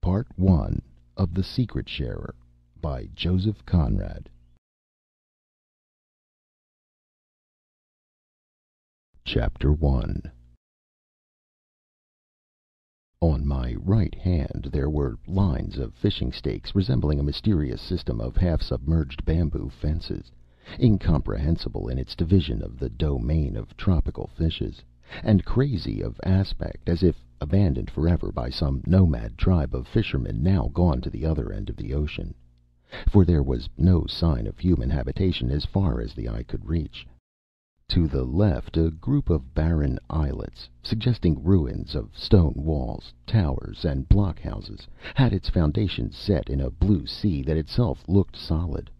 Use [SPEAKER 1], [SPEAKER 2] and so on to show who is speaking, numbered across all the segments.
[SPEAKER 1] Part One of The Secret Sharer by Joseph Conrad. Chapter 1. On my right hand there were lines of fishing stakes resembling a mysterious system of half-submerged bamboo fences, incomprehensible in its division of the domain of tropical fishes, and crazy of aspect, as if abandoned forever by some nomad tribe of fishermen now gone to the other end of the ocean. For there was no sign of human habitation as far as the eye could reach. To the left, a group of barren islets, suggesting ruins of stone walls, towers, and blockhouses, had its foundations set in a blue sea that itself looked solid.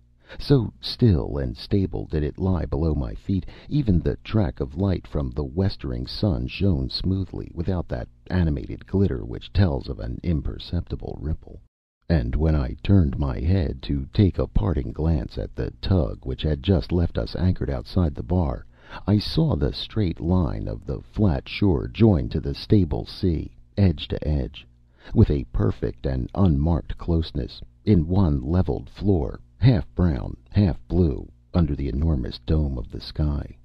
[SPEAKER 1] So still and stable did it lie below my feet, even the track of light from the westering sun shone smoothly, without that animated glitter which tells of an imperceptible ripple. And when I turned my head to take a parting glance at the tug which had just left us anchored outside the bar, I saw the straight line of the flat shore joined to the stable sea, edge to edge, with a perfect and unmarked closeness, in one leveled floor, half brown, half blue, under the enormous dome of the sky.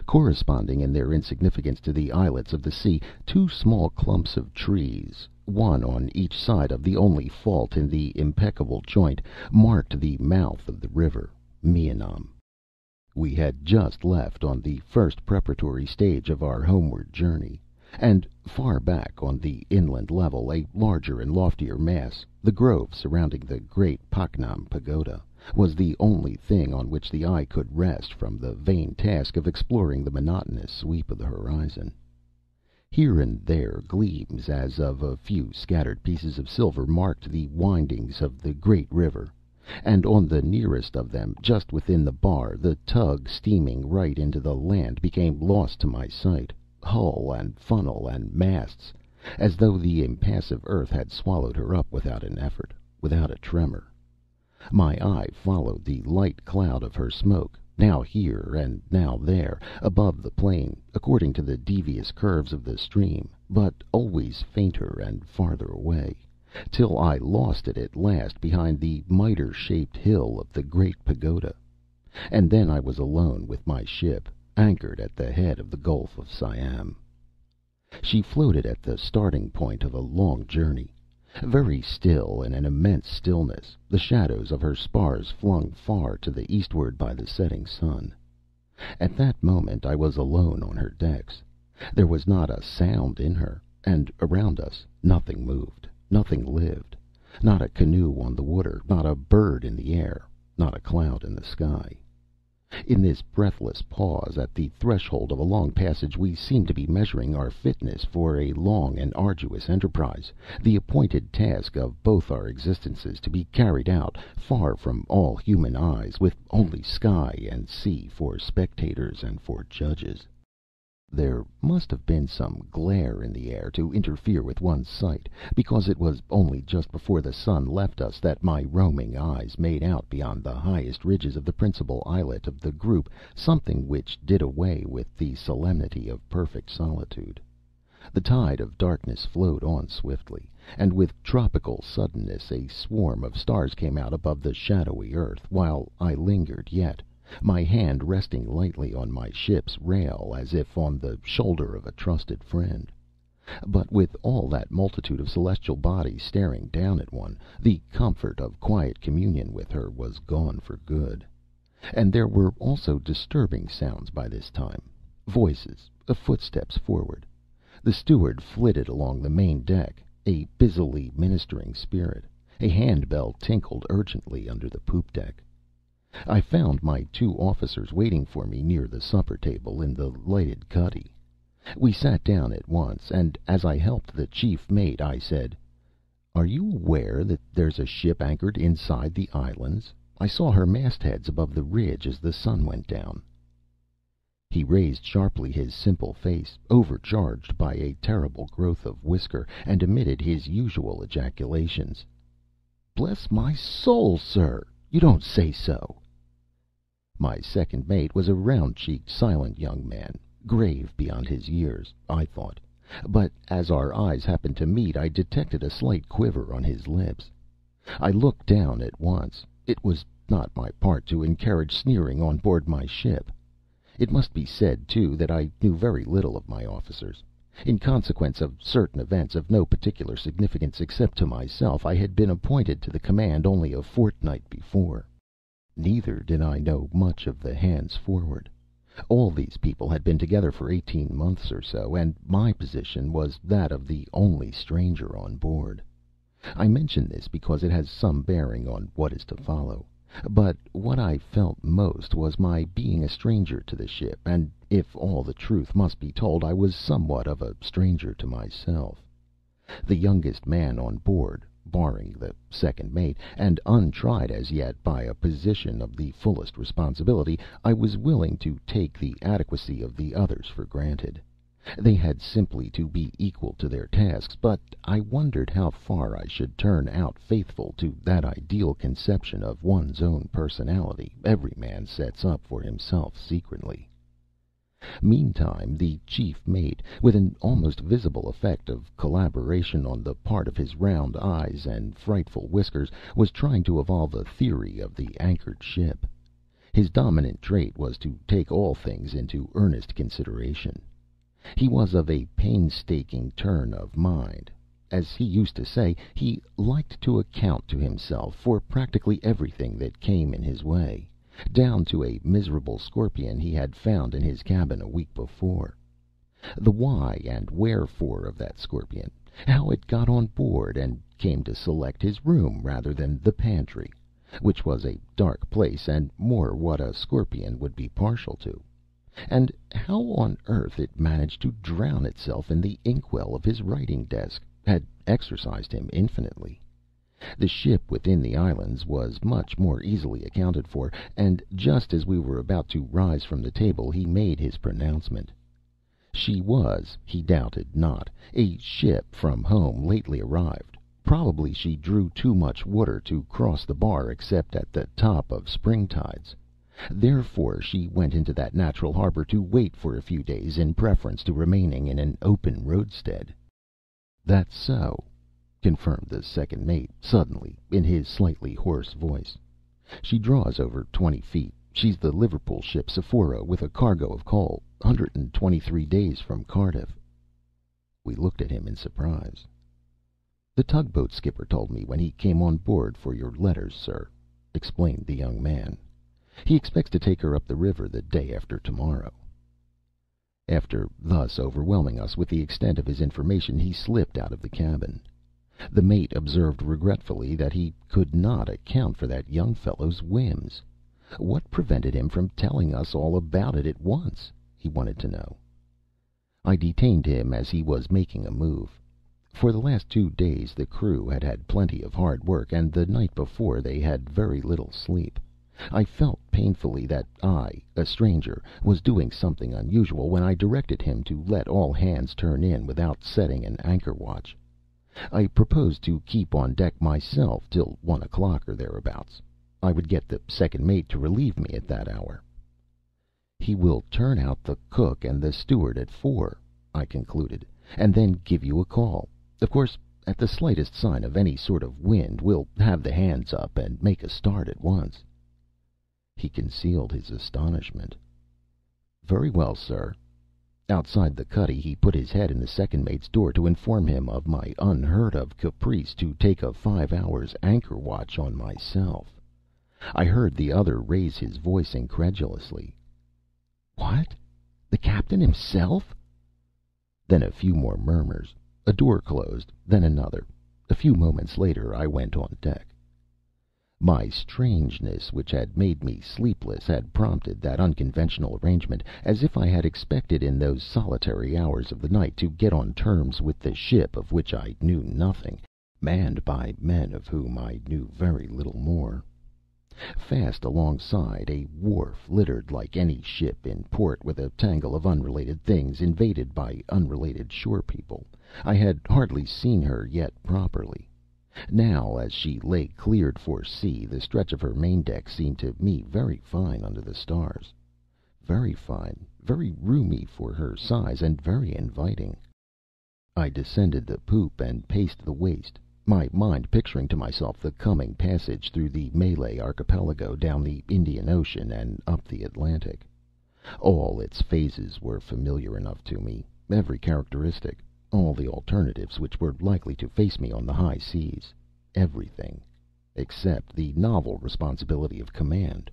[SPEAKER 1] Corresponding in their insignificance to the islets of the sea, two small clumps of trees, one on each side of the only fault in the impeccable joint, marked the mouth of the river Meeinam. We had just left on the first preparatory stage of our homeward journey, and far back on the inland level, a larger and loftier mass, the grove surrounding the great Paknam Pagoda, was the only thing on which the eye could rest from the vain task of exploring the monotonous sweep of the horizon. Here and there gleams as of a few scattered pieces of silver marked the windings of the great river, and on the nearest of them, just within the bar, the tug steaming right into the land became lost to my sight, hull and funnel and masts, as though the impassive earth had swallowed her up without an effort, without a tremor. My eye followed the light cloud of her smoke, now here and now there, above the plain, according to the devious curves of the stream, but always fainter and farther away, till I lost it at last behind the miter-shaped hill of the great pagoda. And then I was alone with my ship, anchored at the head of the Gulf of Siam. She floated at the starting point of a long journey, very still in an immense stillness, the shadows of her spars flung far to the eastward by the setting sun. At that moment I was alone on her decks. There was not a sound in her, and around us nothing moved, nothing lived, not a canoe on the water, not a bird in the air, not a cloud in the sky. In this breathless pause at the threshold of a long passage we seemed to be measuring our fitness for a long and arduous enterprise, the appointed task of both our existences to be carried out, far from all human eyes, with only sky and sea for spectators and for judges. There must have been some glare in the air to interfere with one's sight, because it was only just before the sun left us that my roaming eyes made out beyond the highest ridges of the principal islet of the group something which did away with the solemnity of perfect solitude. The tide of darkness flowed on swiftly, and with tropical suddenness a swarm of stars came out above the shadowy earth, while I lingered yet, my hand resting lightly on my ship's rail as if on the shoulder of a trusted friend. But with all that multitude of celestial bodies staring down at one, the comfort of quiet communion with her was gone for good. And there were also disturbing sounds by this time, voices, footsteps forward. The steward flitted along the main deck, a busily ministering spirit. A handbell tinkled urgently under the poop deck. I found my two officers waiting for me near the supper table in the lighted cuddy. We sat down at once, and as I helped the chief mate, I said, "Are you aware that there's a ship anchored inside the islands? I saw her mastheads above the ridge as the sun went down." He raised sharply his simple face, overcharged by a terrible growth of whisker, and emitted his usual ejaculations. "Bless my soul, sir! You don't say so!" My second mate was a round-cheeked, silent young man, grave beyond his years, I thought, But as our eyes happened to meet, I detected a slight quiver on his lips. I looked down at once. It was not my part to encourage sneering on board my ship. It must be said, too, that I knew very little of my officers. In consequence of certain events of no particular significance except to myself, I had been appointed to the command only a fortnight before. Neither did I know much of the hands forward. All these people had been together for 18 months or so, and my position was that of the only stranger on board. I mention this because it has some bearing on what is to follow. But what I felt most was my being a stranger to the ship, and if all the truth must be told, I was somewhat of a stranger to myself. The youngest man on board, barring the second mate, and untried as yet by a position of the fullest responsibility, I was willing to take the adequacy of the others for granted. They had simply to be equal to their tasks, but I wondered how far I should turn out faithful to that ideal conception of one's own personality every man sets up for himself secretly. Meantime, the chief mate, with an almost visible effect of collaboration on the part of his round eyes and frightful whiskers, was trying to evolve a theory of the anchored ship. His dominant trait was to take all things into earnest consideration. He was of a painstaking turn of mind. As he used to say, he liked to account to himself for practically everything that came in his way, down to a miserable scorpion he had found in his cabin a week before. The why and wherefore of that scorpion, how it got on board and came to select his room rather than the pantry, which was a dark place and more what a scorpion would be partial to, and how on earth it managed to drown itself in the inkwell of his writing desk, had exercised him infinitely. The ship within the islands was much more easily accounted for, and just as we were about to rise from the table he made his pronouncement. She was, he doubted not, a ship from home lately arrived. Probably she drew too much water to cross the bar except at the top of spring tides. Therefore she went into that natural harbor to wait for a few days in preference to remaining in an open roadstead. "That's so," confirmed the second mate, suddenly, in his slightly hoarse voice. "She draws over 20 feet. She's the Liverpool ship Sephora, with a cargo of coal. 123 days from Cardiff." We looked at him in surprise. "The tugboat skipper told me when he came on board for your letters, sir," explained the young man. "He expects to take her up the river the day after tomorrow." After thus overwhelming us with the extent of his information, he slipped out of the cabin. The mate observed regretfully that he could not account for that young fellow's whims. What prevented him from telling us all about it at once, he wanted to know. I detained him as he was making a move. For the last 2 days the crew had had plenty of hard work, and the night before they had very little sleep. I felt painfully that I, a stranger, was doing something unusual when I directed him to let all hands turn in without setting an anchor watch. I proposed to keep on deck myself till 1 o'clock or thereabouts. I would get the second mate to relieve me at that hour. "He will turn out the cook and the steward at 4," I concluded, "and then give you a call. Of course, at the slightest sign of any sort of wind, we'll have the hands up and make a start at once." He concealed his astonishment. "Very well, sir." Outside the cuddy he put his head in the second mate's door to inform him of my unheard of caprice to take a 5 hours' anchor watch on myself. I heard the other raise his voice incredulously. "What? The captain himself?" Then a few more murmurs. A door closed, then another. A few moments later I went on deck. My strangeness, which had made me sleepless, had prompted that unconventional arrangement, as if I had expected in those solitary hours of the night to get on terms with the ship of which I knew nothing, manned by men of whom I knew very little more. Fast alongside, a wharf littered like any ship in port with a tangle of unrelated things invaded by unrelated shore people. I had hardly seen her yet properly. Now, as she lay cleared for sea, the stretch of her main deck seemed to me very fine under the stars. Very fine, very roomy for her size, and very inviting. I descended the poop and paced the waist, my mind picturing to myself the coming passage through the Malay Archipelago, down the Indian Ocean, and up the Atlantic. All its phases were familiar enough to me, every characteristic, all the alternatives which were likely to face me on the high seas, everything except the novel responsibility of command.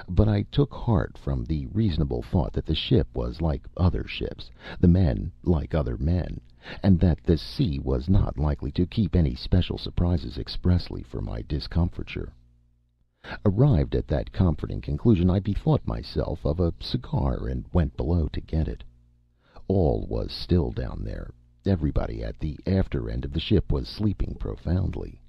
[SPEAKER 1] But I took heart from the reasonable thought that the ship was like other ships, the men like other men, and that the sea was not likely to keep any special surprises expressly for my discomfiture. Arrived at that comforting conclusion, I bethought myself of a cigar and went below to get it. All was still down there. Everybody at the after end of the ship was sleeping profoundly.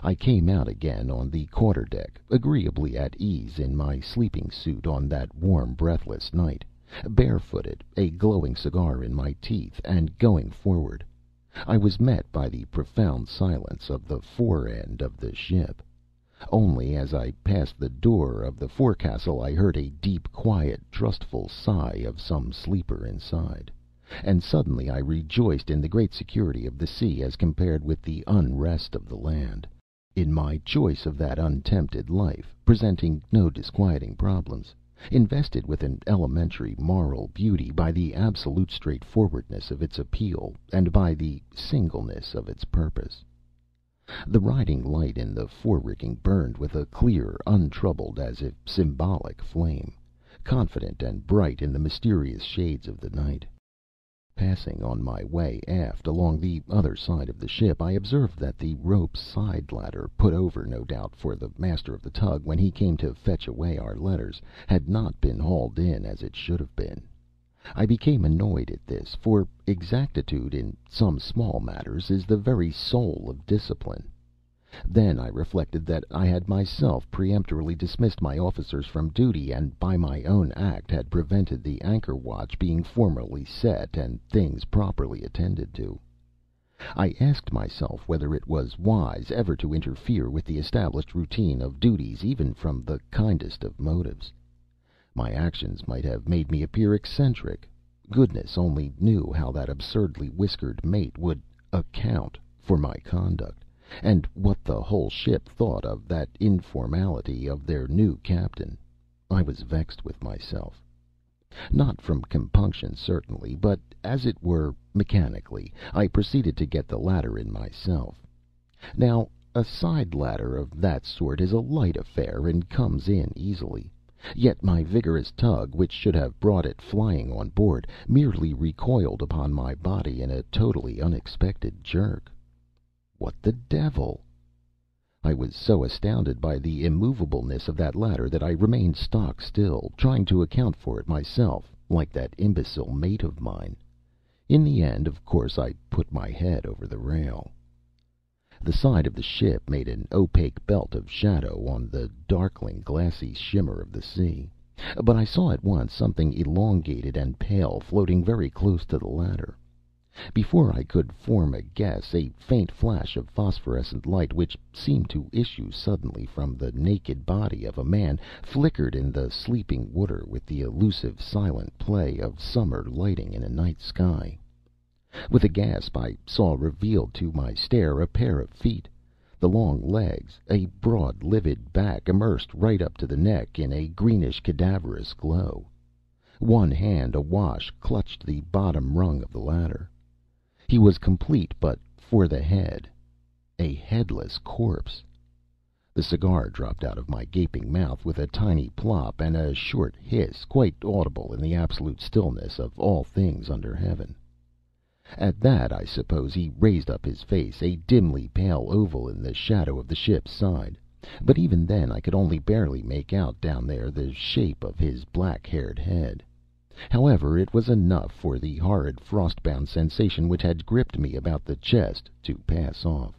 [SPEAKER 1] I came out again on the quarter deck, agreeably at ease in my sleeping suit on that warm, breathless night, barefooted, a glowing cigar in my teeth, and going forward. I was met by the profound silence of the fore end of the ship. Only as I passed the door of the forecastle I heard a deep, quiet, trustful sigh of some sleeper inside, and suddenly I rejoiced in the great security of the sea as compared with the unrest of the land, in my choice of that untempted life, presenting no disquieting problems, invested with an elementary moral beauty by the absolute straightforwardness of its appeal and by the singleness of its purpose. The riding light in the fore-rigging burned with a clear, untroubled, as if symbolic flame, confident and bright in the mysterious shades of the night. Passing on my way aft along the other side of the ship, I observed that the rope's side ladder, put over, no doubt, for the master of the tug when he came to fetch away our letters, had not been hauled in as it should have been. I became annoyed at this, for exactitude in some small matters is the very soul of discipline. Then I reflected that I had myself peremptorily dismissed my officers from duty, and by my own act had prevented the anchor watch being formally set and things properly attended to. I asked myself whether it was wise ever to interfere with the established routine of duties, even from the kindest of motives. My actions might have made me appear eccentric. Goodness only knew how that absurdly whiskered mate would "account" for my conduct, and what the whole ship thought of that informality of their new captain. I was vexed with myself. Not from compunction, certainly, but, as it were, mechanically, I proceeded to get the ladder in myself. Now, a side ladder of that sort is a light affair and comes in easily. Yet my vigorous tug, which should have brought it flying on board, merely recoiled upon my body in a totally unexpected jerk. What the devil? I was so astounded by the immovableness of that ladder that I remained stock still, trying to account for it myself, like that imbecile mate of mine. In the end, of course, I put my head over the rail. The side of the ship made an opaque belt of shadow on the darkling, glassy shimmer of the sea, but I saw at once something elongated and pale floating very close to the ladder. Before I could form a guess, a faint flash of phosphorescent light, which seemed to issue suddenly from the naked body of a man, flickered in the sleeping water with the elusive, silent play of summer lighting in a night sky. With a gasp I saw revealed to my stare a pair of feet, the long legs, a broad livid back immersed right up to the neck in a greenish cadaverous glow. One hand, awash, clutched the bottom rung of the ladder. He was complete but for the head. A headless corpse. The cigar dropped out of my gaping mouth with a tiny plop and a short hiss, quite audible in the absolute stillness of all things under heaven. At that, I suppose, he raised up his face, a dimly pale oval in the shadow of the ship's side. But even then I could only barely make out down there the shape of his black-haired head. However, it was enough for the horrid frost-bound sensation which had gripped me about the chest to pass off.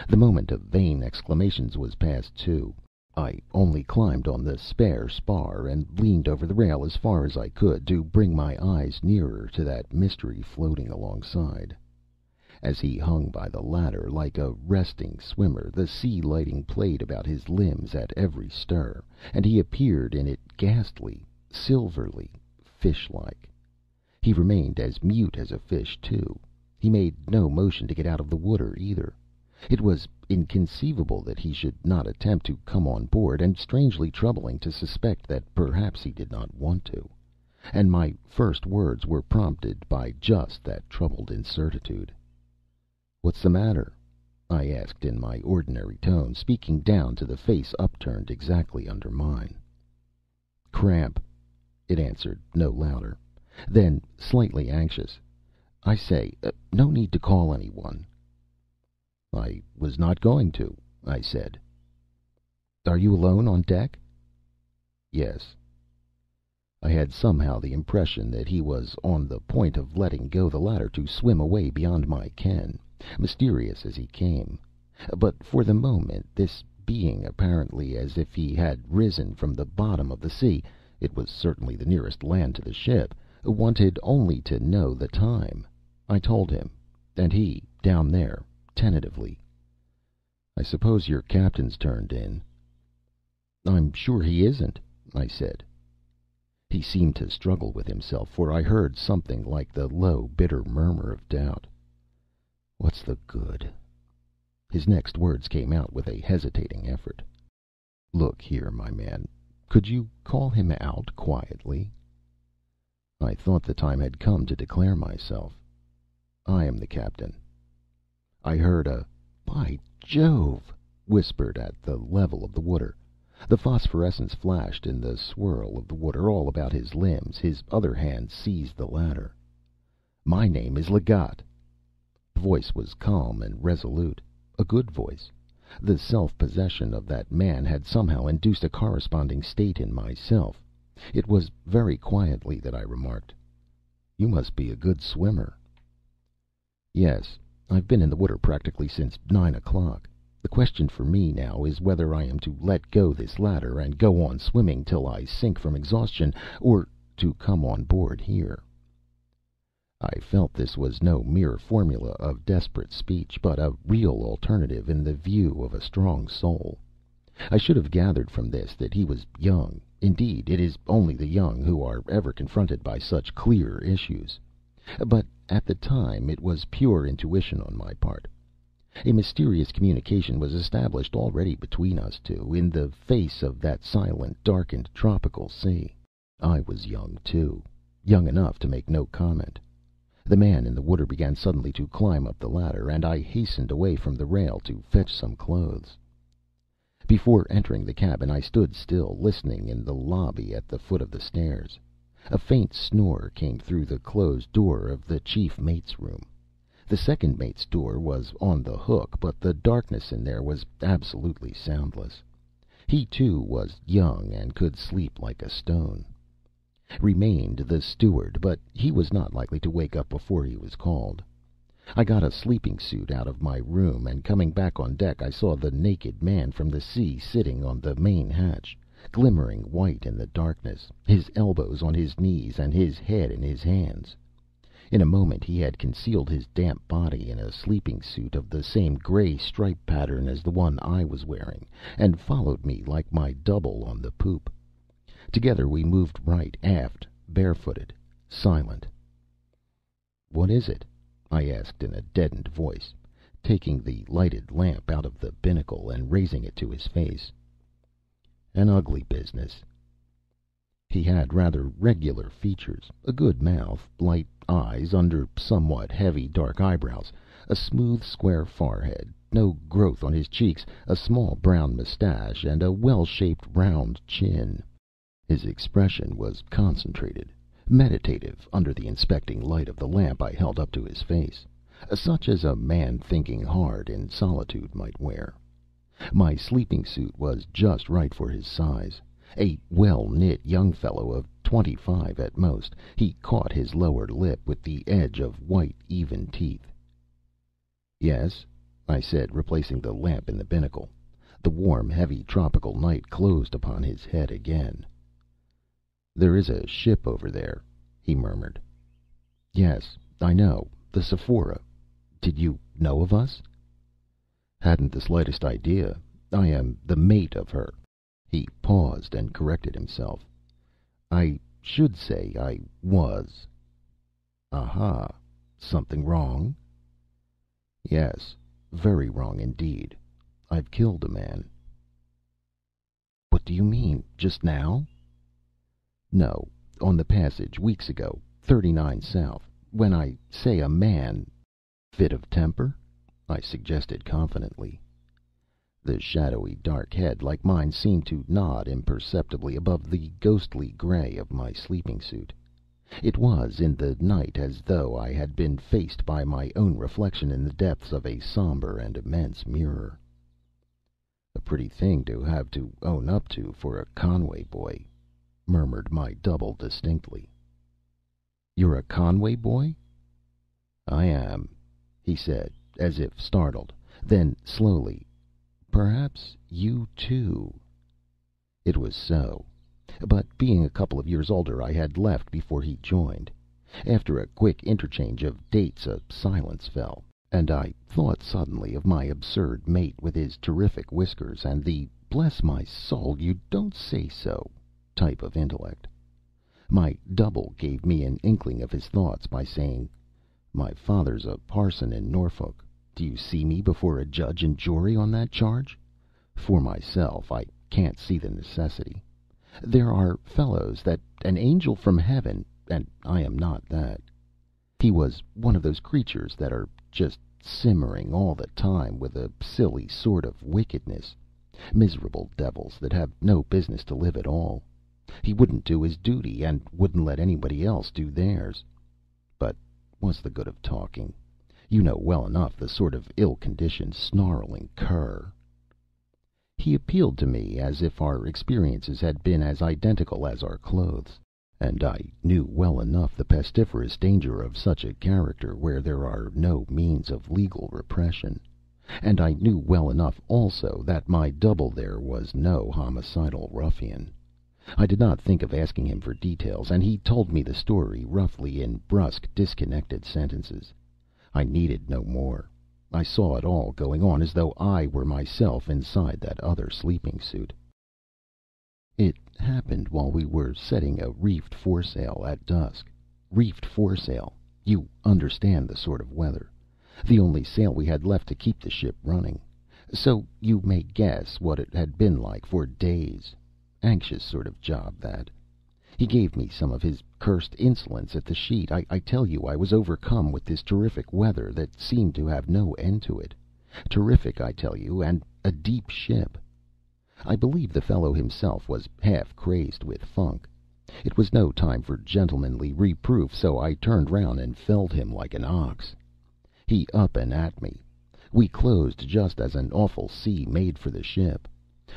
[SPEAKER 1] The moment of vain exclamations was past, too. I only climbed on the spare spar and leaned over the rail as far as I could to bring my eyes nearer to that mystery floating alongside. As he hung by the ladder like a resting swimmer, the sea lighting played about his limbs at every stir, and he appeared in it ghastly, silverly, fish-like. He remained as mute as a fish, too. He made no motion to get out of the water, either. It was inconceivable that he should not attempt to come on board, and strangely troubling to suspect that perhaps he did not want to. And my first words were prompted by just that troubled incertitude. "What's the matter?" I asked in my ordinary tone, speaking down to the face upturned exactly under mine. "Cramp," it answered, no louder. Then, slightly anxious, "I say, no need to call anyone." "I was not going to," I said. "Are you alone on deck?" "Yes." I had somehow the impression that he was on the point of letting go the ladder to swim away beyond my ken, mysterious as he came. But for the moment, this being apparently as if he had risen from the bottom of the sea, it was certainly the nearest land to the ship, wanted only to know the time. I told him, and he, down there, tentatively, "I suppose your captain's turned in." "I'm sure he isn't," I said. He seemed to struggle with himself, for I heard something like the low, bitter murmur of doubt. "What's the good?" His next words came out with a hesitating effort. "Look here, my man, could you call him out quietly?" I thought the time had come to declare myself. "I am the captain." I heard a "By Jove!" whispered at the level of the water. The phosphorescence flashed in the swirl of the water all about his limbs. His other hand seized the ladder. "My name is Leggatt." The voice was calm and resolute. A good voice. The self-possession of that man had somehow induced a corresponding state in myself. It was very quietly that I remarked, "You must be a good swimmer." "Yes. I've been in the water practically since 9 o'clock. The question for me now is whether I am to let go this ladder and go on swimming till I sink from exhaustion, or to come on board here." I felt this was no mere formula of desperate speech, but a real alternative in the view of a strong soul. I should have gathered from this that he was young. Indeed, it is only the young who are ever confronted by such clear issues. But at the time it was pure intuition on my part. A mysterious communication was established already between us two, in the face of that silent, darkened tropical sea. I was young, too, young enough to make no comment. The man in the water began suddenly to climb up the ladder, and I hastened away from the rail to fetch some clothes. Before entering the cabin, I stood still, listening in the lobby at the foot of the stairs. A faint snore came through the closed door of the chief mate's room. The second mate's door was on the hook, but the darkness in there was absolutely soundless. He, too, was young and could sleep like a stone. Remained the steward, but he was not likely to wake up before he was called. I got a sleeping suit out of my room, and coming back on deck I saw the naked man from the sea sitting on the main hatch, glimmering white in the darkness, his elbows on his knees and his head in his hands. In a moment he had concealed his damp body in a sleeping suit of the same gray stripe pattern as the one I was wearing, and followed me like my double on the poop. Together we moved right aft, barefooted, silent. "What is it?" I asked in a deadened voice, taking the lighted lamp out of the binnacle and raising it to his face. "An ugly business." He had rather regular features, a good mouth, light eyes under somewhat heavy dark eyebrows, a smooth square forehead, no growth on his cheeks, a small brown mustache, and a well-shaped round chin. His expression was concentrated, meditative, under the inspecting light of the lamp I held up to his face, such as a man thinking hard in solitude might wear. My sleeping suit was just right for his size. A well-knit young fellow of 25 at most, he caught his lower lip with the edge of white, even teeth. "Yes," I said, replacing the lamp in the binnacle. The warm, heavy tropical night closed upon his head again. "There is a ship over there," he murmured. "Yes, I know. The Sephora. Did you know of us?" "Hadn't the slightest idea. I am the mate of her." He paused and corrected himself. "I should say I was." "Aha! Something wrong?" Yes, very wrong indeed. I've killed a man. What do you mean? Just now? No, on the passage, weeks ago, 39 South. When I say a man... Fit of temper? I suggested confidently. The shadowy dark head like mine seemed to nod imperceptibly above the ghostly gray of my sleeping suit. It was in the night as though I had been faced by my own reflection in the depths of a somber and immense mirror. A pretty thing to have to own up to for a Conway boy, murmured my double distinctly. You're a Conway boy? I am, he said, as if startled. Then slowly, perhaps you too. It was so. But being a couple of years older, I had left before he joined. After a quick interchange of dates, a silence fell, and I thought suddenly of my absurd mate with his terrific whiskers and the bless my soul, you don't say so type of intellect. My double gave me an inkling of his thoughts by saying, my father's a parson in Norfolk. Do you see me before a judge and jury on that charge? For myself, I can't see the necessity. There are fellows that an angel from heaven, and I am not that. He was one of those creatures that are just simmering all the time with a silly sort of wickedness. Miserable devils that have no business to live at all. He wouldn't do his duty, and wouldn't let anybody else do theirs. But what's the good of talking? You know well enough the sort of ill-conditioned, snarling cur. He appealed to me as if our experiences had been as identical as our clothes, and I knew well enough the pestiferous danger of such a character where there are no means of legal repression, and I knew well enough also that my double there was no homicidal ruffian. I did not think of asking him for details, and he told me the story roughly in brusque, disconnected sentences. I needed no more. I saw it all going on as though I were myself inside that other sleeping suit. It happened while we were setting a reefed foresail at dusk. Reefed foresail. You understand the sort of weather. The only sail we had left to keep the ship running. So you may guess what it had been like for days. Anxious sort of job, that. He gave me some of his cursed insolence at the sheet. I tell you, I was overcome with this terrific weather that seemed to have no end to it. Terrific, I tell you, and a deep ship. I believe the fellow himself was half crazed with funk. It was no time for gentlemanly reproof, so I turned round and felled him like an ox. He up and at me. We closed just as an awful sea made for the ship.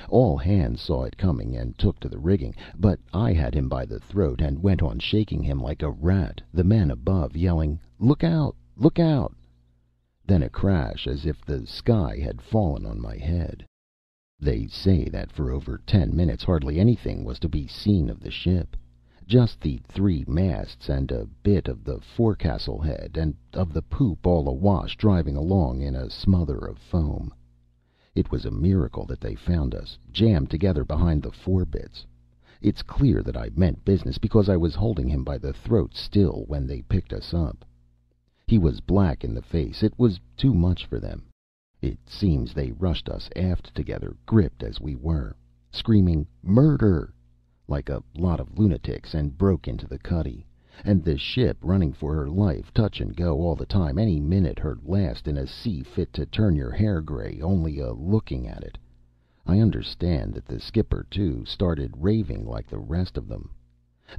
[SPEAKER 1] All hands saw it coming and took to the rigging, but I had him by the throat and went on shaking him like a rat, the men above yelling, "Look out! Look out!" Then a crash as if the sky had fallen on my head. They say that for over 10 minutes hardly anything was to be seen of the ship. Just the 3 masts and a bit of the forecastle head, and of the poop all awash driving along in a smother of foam. It was a miracle that they found us, jammed together behind the forebitts. It's clear that I meant business, because I was holding him by the throat still when they picked us up. He was black in the face. It was too much for them. It seems they rushed us aft together, gripped as we were, screaming "Murder!" like a lot of lunatics, and broke into the cuddy. And the ship running for her life, touch and go all the time, any minute her last in a sea fit to turn your hair gray only a looking at it. I understand that the skipper, too, started raving like the rest of them.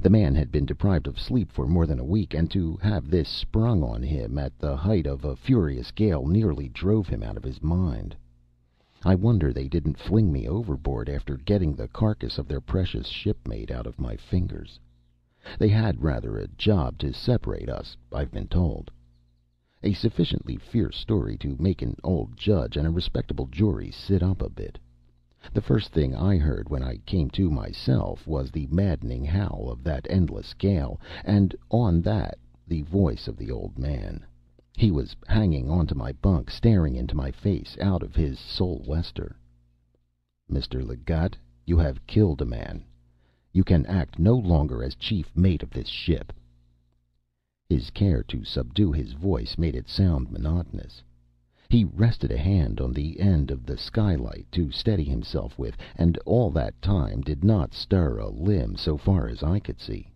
[SPEAKER 1] The man had been deprived of sleep for more than a week, and to have this sprung on him at the height of a furious gale nearly drove him out of his mind. I wonder they didn't fling me overboard after getting the carcass of their precious shipmate out of my fingers. They had rather a job to separate us, I've been told. A sufficiently fierce story to make an old judge and a respectable jury sit up a bit. The first thing I heard when I came to myself was the maddening howl of that endless gale, and on that the voice of the old man. He was hanging onto my bunk, staring into my face out of his sou'wester. "Mr. Leggatt, you have killed a man. You can act no longer as chief mate of this ship." His care to subdue his voice made it sound monotonous. He rested a hand on the end of the skylight to steady himself with, and all that time did not stir a limb so far as I could see.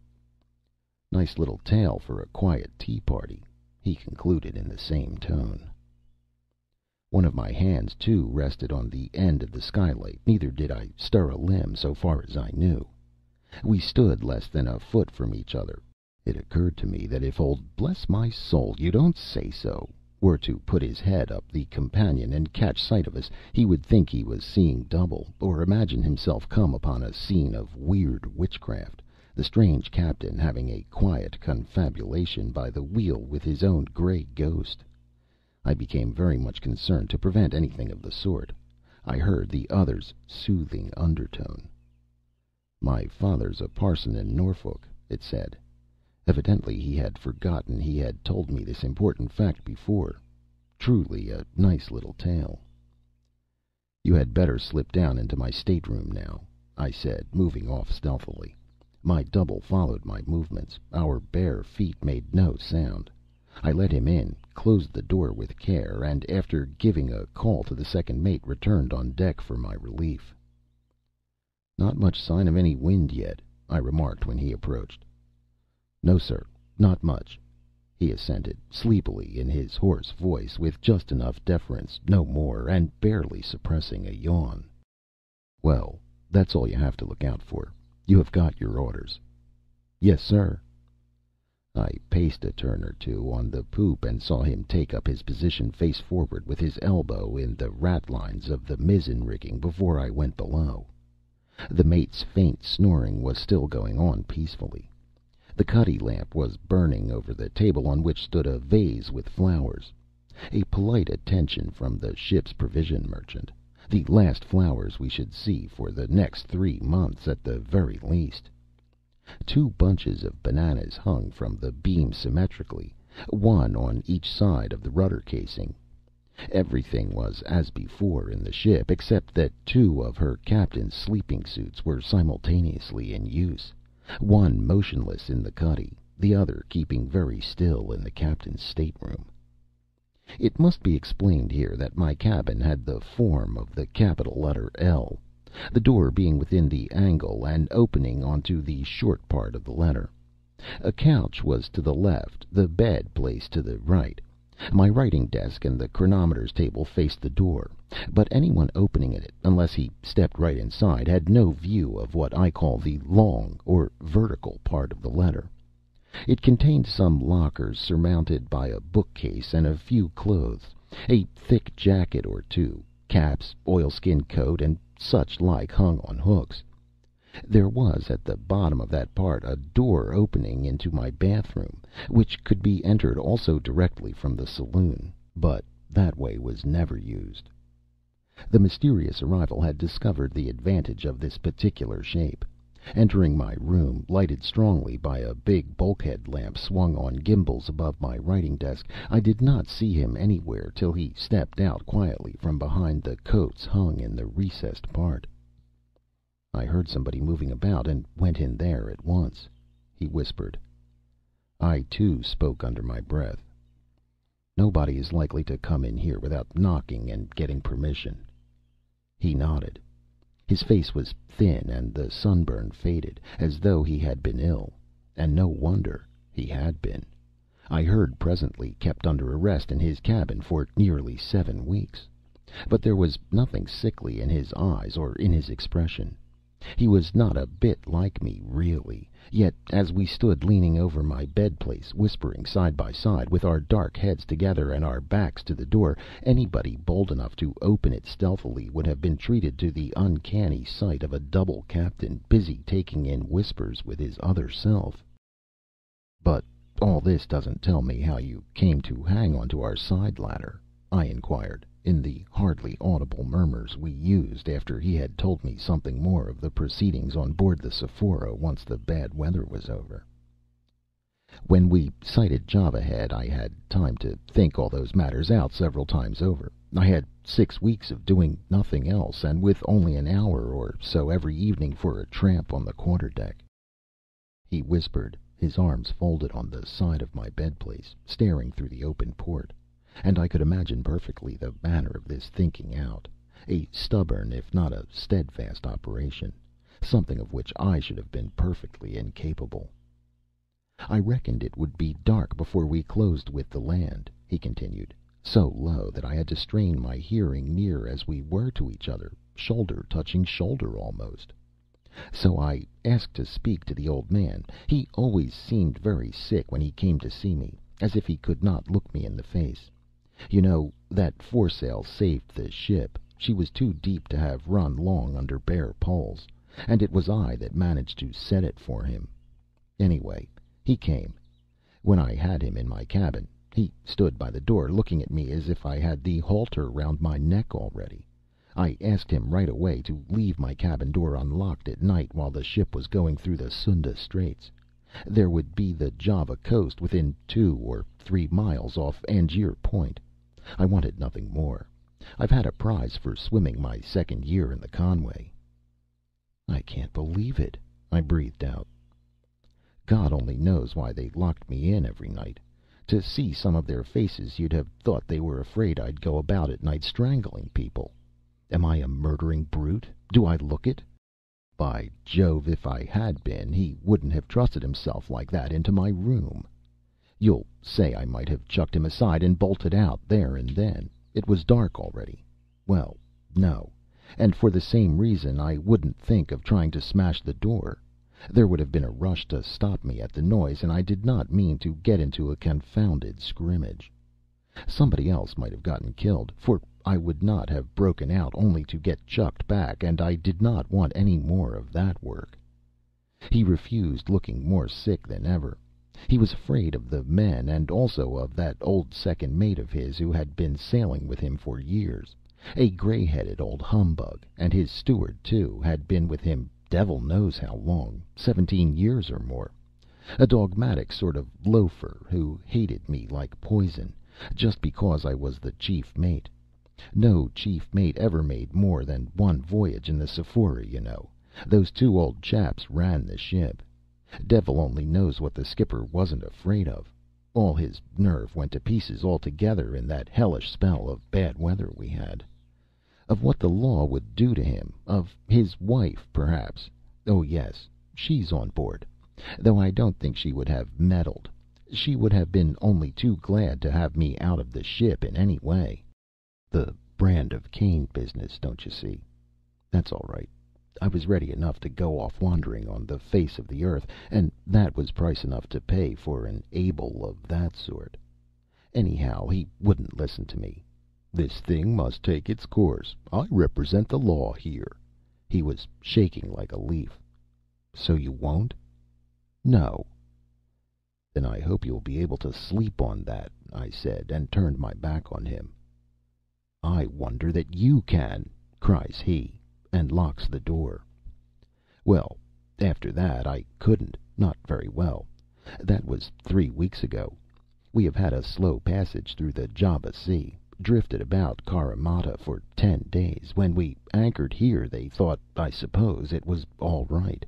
[SPEAKER 1] Nice little tale for a quiet tea party, he concluded in the same tone. One of my hands, too, rested on the end of the skylight. Neither did I stir a limb so far as I knew. We stood less than a foot from each other. It occurred to me that if old Bless my soul, you don't say so were to put his head up the companion and catch sight of us, he would think he was seeing double, or imagine himself come upon a scene of weird witchcraft, the strange captain having a quiet confabulation by the wheel with his own gray ghost. I became very much concerned to prevent anything of the sort. I heard the other's soothing undertone. "My father's a parson in Norfolk," it said. Evidently he had forgotten he had told me this important fact before. Truly a nice little tale. "You had better slip down into my stateroom now," I said, moving off stealthily. My double followed my movements. Our bare feet made no sound. I let him in, closed the door with care, and after giving a call to the second mate, returned on deck for my relief. "Not much sign of any wind yet," I remarked when he approached. "No, sir, not much," he assented, sleepily in his hoarse voice, with just enough deference, no more, and barely suppressing a yawn. "Well, that's all you have to look out for. You have got your orders." "Yes, sir." I paced a turn or two on the poop and saw him take up his position face forward with his elbow in the ratlines of the mizzen rigging before I went below. The mate's faint snoring was still going on peacefully. The cuddy lamp was burning over the table on which stood a vase with flowers. A polite attention from the ship's provision merchant. The last flowers we should see for the next 3 months at the very least. 2 bunches of bananas hung from the beam symmetrically, one on each side of the rudder casing. Everything was as before in the ship, except that 2 of her captain's sleeping suits were simultaneously in use, one motionless in the cuddy, the other keeping very still in the captain's stateroom. It must be explained here that my cabin had the form of the capital letter L, the door being within the angle and opening onto the short part of the letter. A couch was to the left, the bed placed to the right. My writing desk and the chronometers table faced the door, but anyone opening it, unless he stepped right inside, had no view of what I call the long or vertical part of the letter. It contained some lockers surmounted by a bookcase and a few clothes, a thick jacket or 2, caps, oilskin coat, and such like hung on hooks. There was at the bottom of that part a door opening into my bathroom, which could be entered also directly from the saloon, but that way was never used. The mysterious arrival had discovered the advantage of this particular shape. Entering my room, lighted strongly by a big bulkhead lamp swung on gimbals above my writing desk, I did not see him anywhere till he stepped out quietly from behind the coats hung in the recessed part. "I heard somebody moving about, and went in there at once," he whispered. I, too, spoke under my breath. "Nobody is likely to come in here without knocking and getting permission." He nodded. His face was thin, and the sunburn faded, as though he had been ill. And no wonder. He had been. I heard presently kept under arrest in his cabin for nearly 7 weeks. But there was nothing sickly in his eyes or in his expression. He was not a bit like me, really. Yet, as we stood leaning over my bed place, whispering side by side, with our dark heads together and our backs to the door, anybody bold enough to open it stealthily would have been treated to the uncanny sight of a double captain busy taking in whispers with his other self. "But all this doesn't tell me how you came to hang onto our side ladder," I inquired, in the hardly audible murmurs we used after he had told me something more of the proceedings on board the Sephora once the bad weather was over. When we sighted Java Head, I had time to think all those matters out several times over. I had 6 weeks of doing nothing else, and with only an hour or so every evening for a tramp on the quarterdeck. He whispered, his arms folded on the side of my bed place, staring through the open port. And I could imagine perfectly the manner of this thinking out. A stubborn, if not a steadfast operation. Something of which I should have been perfectly incapable. "I reckoned it would be dark before we closed with the land," he continued, so low that I had to strain my hearing, near as we were to each other, shoulder touching shoulder almost. "So I asked to speak to the old man. He always seemed very sick when he came to see me, as if he could not look me in the face. You know, that foresail saved the ship. She was too deep to have run long under bare poles, and it was I that managed to set it for him. Anyway, he came. When I had him in my cabin, he stood by the door looking at me as if I had the halter round my neck already. I asked him right away to leave my cabin door unlocked at night while the ship was going through the Sunda Straits. There would be the Java coast within 2 or 3 miles off Angier Point. I wanted nothing more. I've had a prize for swimming my 2nd year in the Conway." "I can't believe it," I breathed out. "God only knows why they locked me in every night. To see some of their faces you'd have thought they were afraid I'd go about at night strangling people. Am I a murdering brute? Do I look it? By Jove, if I had been, he wouldn't have trusted himself like that into my room. You'll say I might have chucked him aside and bolted out there and then. It was dark already. Well, no. And for the same reason I wouldn't think of trying to smash the door. There would have been a rush to stop me at the noise, and I did not mean to get into a confounded scrimmage. Somebody else might have gotten killed, for I would not have broken out only to get chucked back, and I did not want any more of that work." He refused, looking more sick than ever. He was afraid of the men, and also of that old second mate of his who had been sailing with him for years, a gray-headed old humbug, and his steward, too, had been with him devil knows how long, 17 years or more. A dogmatic sort of loafer who hated me like poison, just because I was the chief mate. No chief mate ever made more than one voyage in the Sephora, you know. Those 2 old chaps ran the ship. Devil only knows what the skipper wasn't afraid of. All his nerve went to pieces altogether in that hellish spell of bad weather we had. Of what the law would do to him, of his wife, perhaps. Oh, yes, she's on board, though I don't think she would have meddled. She would have been only too glad to have me out of the ship in any way. The Brand of Cain business, don't you see? That's all right. I was ready enough to go off wandering on the face of the earth, and that was price enough to pay for an Abel of that sort. Anyhow, he wouldn't listen to me. "This thing must take its course. I represent the law here." He was shaking like a leaf. "So you won't?" "No." "Then I hope you'll be able to sleep on that," I said, and turned my back on him. "I wonder that you can," cries he, and locks the door. Well, after that I couldn't, not very well. That was 3 weeks ago. We have had a slow passage through the Java Sea, drifted about Carimata for 10 days. When we anchored here they thought, I suppose, it was all right.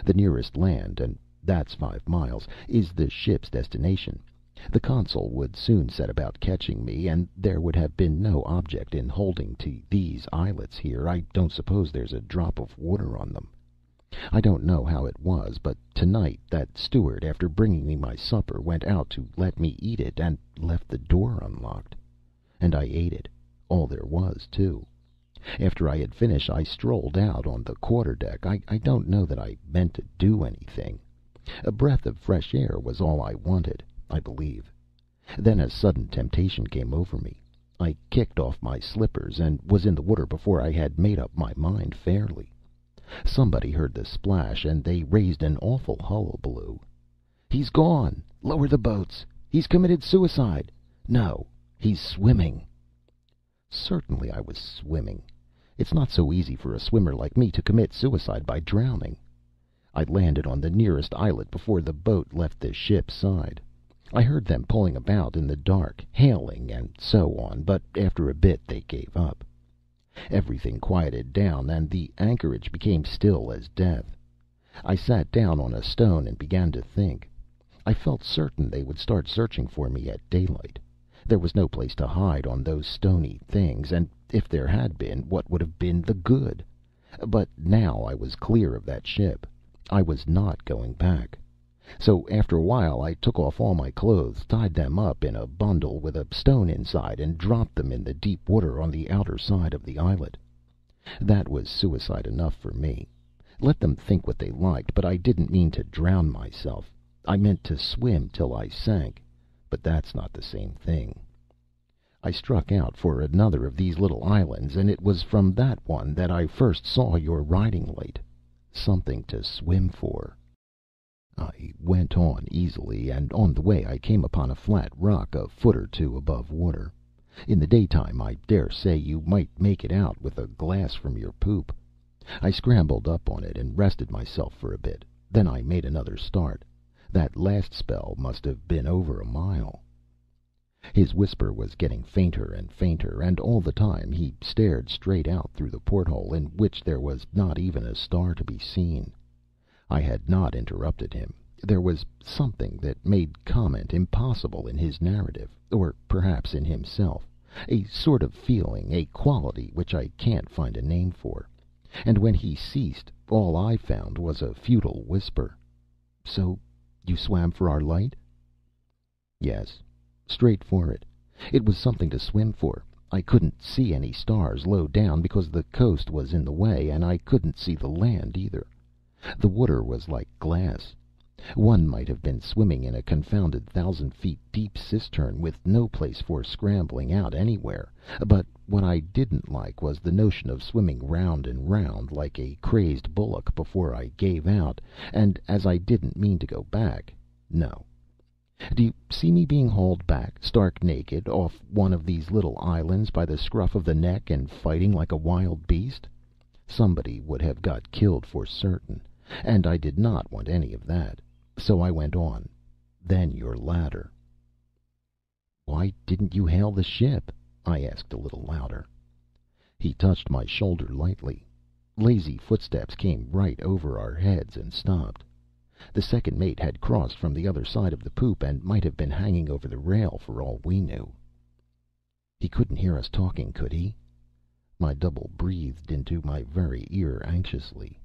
[SPEAKER 1] The nearest land, and that's 5 miles, is the ship's destination. The consul would soon set about catching me, and there would have been no object in holding to these islets here. I don't suppose there's a drop of water on them. I don't know how it was, but tonight that steward, after bringing me my supper, went out to let me eat it, and left the door unlocked. And I ate it, all there was, too. After I had finished, I strolled out on the quarter-deck. I don't know that I meant to do anything. A breath of fresh air was all I wanted, I believe. Then a sudden temptation came over me. I kicked off my slippers, and was in the water before I had made up my mind fairly. Somebody heard the splash, and they raised an awful hullabaloo. "He's gone! Lower the boats! He's committed suicide! No, he's swimming!" Certainly I was swimming. It's not so easy for a swimmer like me to commit suicide by drowning. I landed on the nearest islet before the boat left the ship's side. I heard them pulling about in the dark, hailing and so on, but after a bit they gave up. Everything quieted down, and the anchorage became still as death. I sat down on a stone and began to think. I felt certain they would start searching for me at daylight. There was no place to hide on those stony things, and if there had been, what would have been the good? But now I was clear of that ship. I was not going back. So after a while I took off all my clothes, tied them up in a bundle with a stone inside, and dropped them in the deep water on the outer side of the islet. That was suicide enough for me. Let them think what they liked, but I didn't mean to drown myself. I meant to swim till I sank, but that's not the same thing. I struck out for another of these little islands, and it was from that one that I first saw your riding light. Something to swim for. I went on easily, and on the way I came upon a flat rock a foot or two above water. In the daytime I dare say you might make it out with a glass from your poop. I scrambled up on it and rested myself for a bit. Then I made another start. That last spell must have been over a mile. His whisper was getting fainter and fainter, and all the time he stared straight out through the porthole, in which there was not even a star to be seen. I had not interrupted him. There was something that made comment impossible in his narrative, or perhaps in himself, a sort of feeling, a quality which I can't find a name for. And when he ceased, all I found was a futile whisper. "So you swam for our light?" "Yes. Straight for it. It was something to swim for. I couldn't see any stars low down because the coast was in the way, and I couldn't see the land either. The water was like glass. One might have been swimming in a confounded 1,000 feet deep cistern, with no place for scrambling out anywhere. But what I didn't like was the notion of swimming round and round like a crazed bullock before I gave out, and as I didn't mean to go back, no. Do you see me being hauled back, stark naked, off one of these little islands by the scruff of the neck, and fighting like a wild beast? Somebody would have got killed for certain, and I did not want any of that. So I went on. Then your ladder." "Why didn't you hail the ship?" I asked a little louder. He touched my shoulder lightly. Lazy footsteps came right over our heads and stopped. The second mate had crossed from the other side of the poop, and might have been hanging over the rail for all we knew. "He couldn't hear us talking, could he?" My double breathed into my very ear anxiously.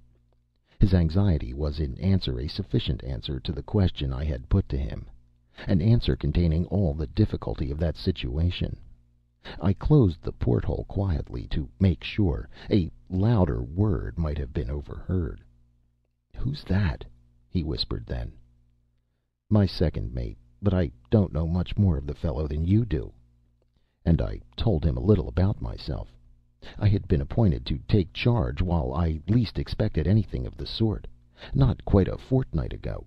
[SPEAKER 1] His anxiety was in answer a sufficient answer to the question I had put to him, an answer containing all the difficulty of that situation. I closed the porthole quietly to make sure. A louder word might have been overheard. "Who's that?" he whispered then. "My second mate, but I don't know much more of the fellow than you do." And I told him a little about myself. I had been appointed to take charge while I least expected anything of the sort, not quite a fortnight ago.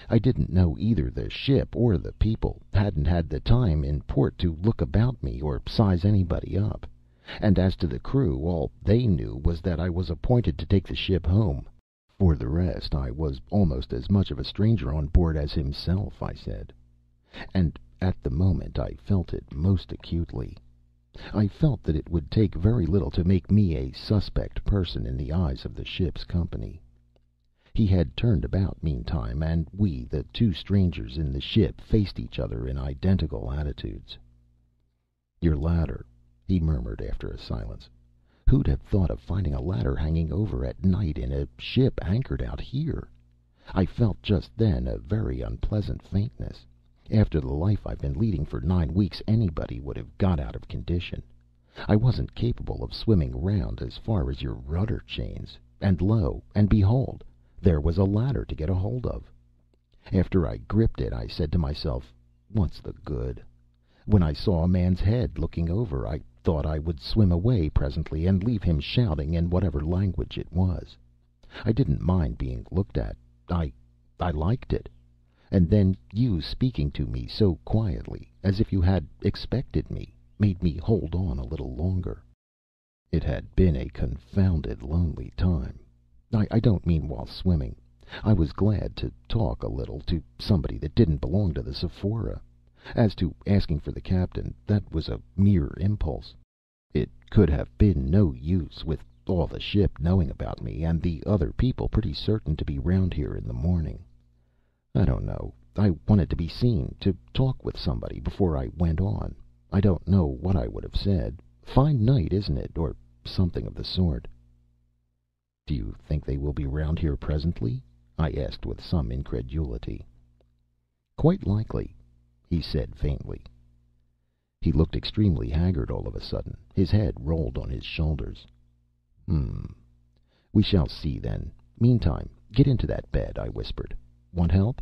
[SPEAKER 1] I didn't know either the ship or the people, hadn't had the time in port to look about me or size anybody up. And as to the crew, all they knew was that I was appointed to take the ship home. For the rest, I was almost as much of a stranger on board as himself, I said. And at the moment I felt it most acutely. I felt that it would take very little to make me a suspect person in the eyes of the ship's company. He had turned about meantime, and we, the two strangers in the ship, faced each other in identical attitudes. "Your ladder," he murmured after a silence. "Who'd have thought of finding a ladder hanging over at night in a ship anchored out here?" I felt just then a very unpleasant faintness. After the life I've been leading for 9 weeks, anybody would have got out of condition. I wasn't capable of swimming round as far as your rudder chains. And lo and behold, there was a ladder to get a hold of. After I gripped it, I said to myself, "What's the good?" When I saw a man's head looking over, I thought I would swim away presently and leave him shouting in whatever language it was. I didn't mind being looked at. I liked it. And then you speaking to me so quietly, as if you had expected me, made me hold on a little longer. It had been a confounded lonely time. I don't mean while swimming. I was glad to talk a little to somebody that didn't belong to the Sephora. As to asking for the captain, that was a mere impulse. It could have been no use, with all the ship knowing about me, and the other people pretty certain to be round here in the morning. I don't know. I wanted to be seen, to talk with somebody before I went on. I don't know what I would have said. Fine night, isn't it? Or something of the sort. Do you think they will be round here presently? I asked with some incredulity. Quite likely, he said faintly. He looked extremely haggard all of a sudden. His head rolled on his shoulders. We shall see then. Meantime, get into that bed, I whispered. Want help?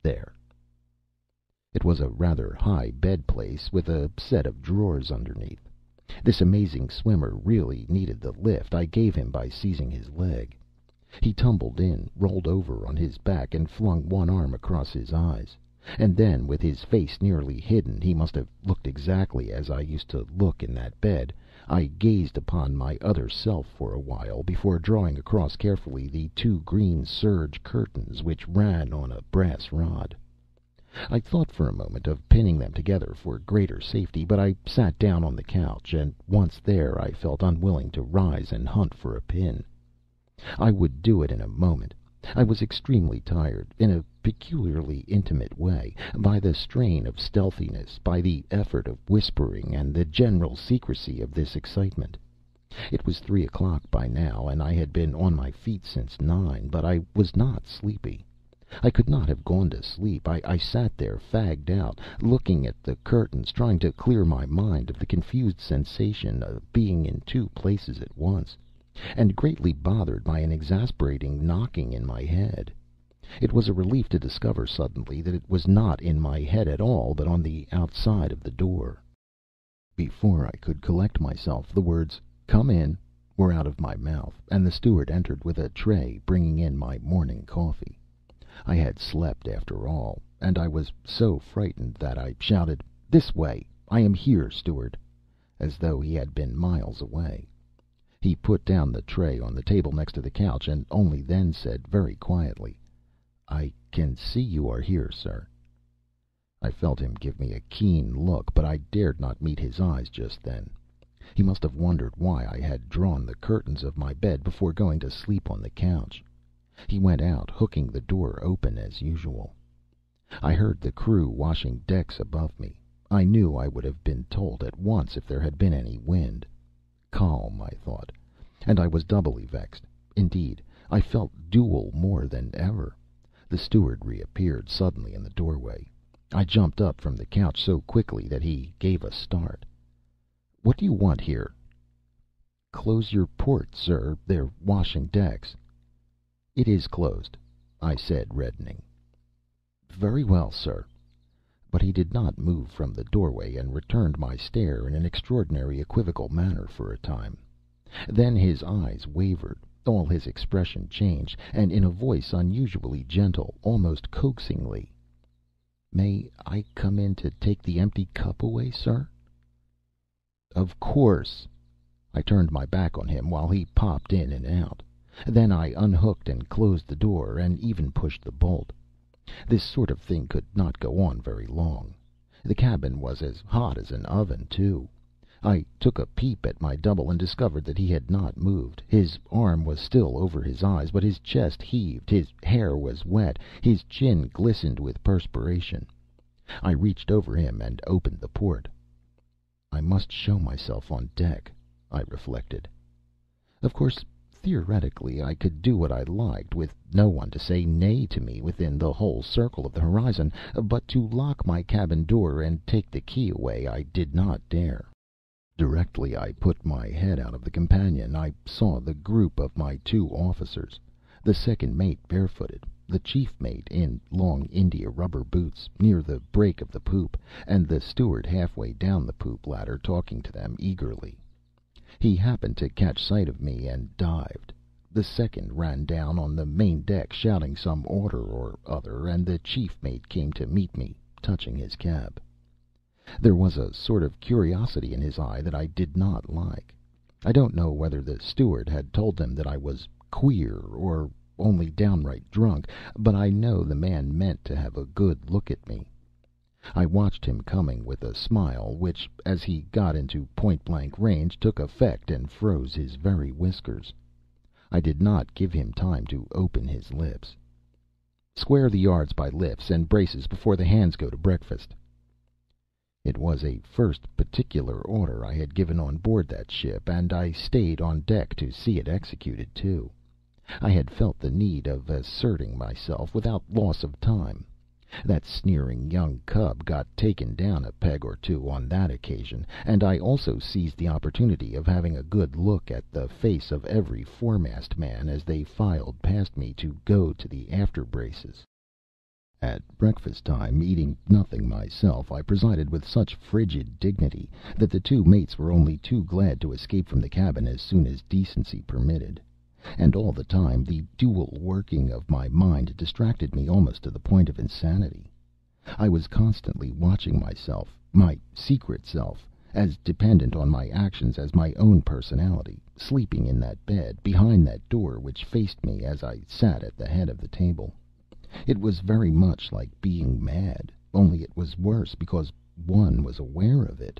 [SPEAKER 1] There. It was a rather high bed place with a set of drawers underneath. This amazing swimmer really needed the lift I gave him by seizing his leg. He tumbled in, rolled over on his back, and flung one arm across his eyes. And then, with his face nearly hidden, he must have looked exactly as I used to look in that bed. I gazed upon my other self for a while before drawing across carefully the two green serge curtains which ran on a brass rod. I thought for a moment of pinning them together for greater safety, but I sat down on the couch, and once there I felt unwilling to rise and hunt for a pin. I would do it in a moment. I was extremely tired, in a peculiarly intimate way, by the strain of stealthiness, by the effort of whispering, and the general secrecy of this excitement. It was 3 o'clock by now, and I had been on my feet since 9, but I was not sleepy. I could not have gone to sleep. I sat there, fagged out, looking at the curtains, trying to clear my mind of the confused sensation of being in two places at once, and greatly bothered by an exasperating knocking in my head. It was a relief to discover suddenly that it was not in my head at all, but on the outside of the door. Before I could collect myself, the words, "Come in," were out of my mouth, and the steward entered with a tray, bringing in my morning coffee. I had slept after all, and I was so frightened that I shouted, "This way! I am here, steward!" as though he had been miles away. He put down the tray on the table next to the couch, and only then said very quietly, "I can see you are here, sir." I felt him give me a keen look, but I dared not meet his eyes just then. He must have wondered why I had drawn the curtains of my bed before going to sleep on the couch. He went out, hooking the door open as usual. I heard the crew washing decks above me. I knew I would have been told at once if there had been any wind. Calm, I thought, and I was doubly vexed. Indeed, I felt dual more than ever. The steward reappeared suddenly in the doorway. I jumped up from the couch so quickly that he gave a start. "What do you want here?" "Close your port, sir. They're washing decks." "It is closed," I said, reddening. "Very well, sir." But he did not move from the doorway, and returned my stare in an extraordinary equivocal manner for a time. Then his eyes wavered, all his expression changed, and in a voice unusually gentle, almost coaxingly, "May I come in to take the empty cup away, sir?" "Of course." I turned my back on him while he popped in and out. Then I unhooked and closed the door, and even pushed the bolt. This sort of thing could not go on very long. The cabin was as hot as an oven, too. I took a peep at my double, and discovered that he had not moved. His arm was still over his eyes, but his chest heaved, his hair was wet, his chin glistened with perspiration. I reached over him and opened the port. I must show myself on deck, I reflected. Of course, theoretically, I could do what I liked, with no one to say nay to me within the whole circle of the horizon, but to lock my cabin door and take the key away I did not dare. Directly I put my head out of the companion, I saw the group of my two officers, the second mate barefooted, the chief mate in long India rubber boots, near the break of the poop, and the steward halfway down the poop ladder talking to them eagerly. He happened to catch sight of me and dived. The second ran down on the main deck shouting some order or other, and the chief mate came to meet me, touching his cap. There was a sort of curiosity in his eye that I did not like. I don't know whether the steward had told him that I was queer or only downright drunk, but I know the man meant to have a good look at me. I watched him coming with a smile which, as he got into point-blank range, took effect and froze his very whiskers. I did not give him time to open his lips. Square the yards by lifts and braces before the hands go to breakfast." It was a first particular order I had given on board that ship, and I stayed on deck to see it executed, too. I had felt the need of asserting myself without loss of time. That sneering young cub got taken down a peg or two on that occasion, and I also seized the opportunity of having a good look at the face of every foremast man as they filed past me to go to the after braces. At breakfast time, eating nothing myself, I presided with such frigid dignity that the two mates were only too glad to escape from the cabin as soon as decency permitted. And all the time the dual working of my mind distracted me almost to the point of insanity. I was constantly watching myself, my secret self, as dependent on my actions as my own personality, sleeping in that bed, behind that door which faced me as I sat at the head of the table. It was very much like being mad, only it was worse because one was aware of it.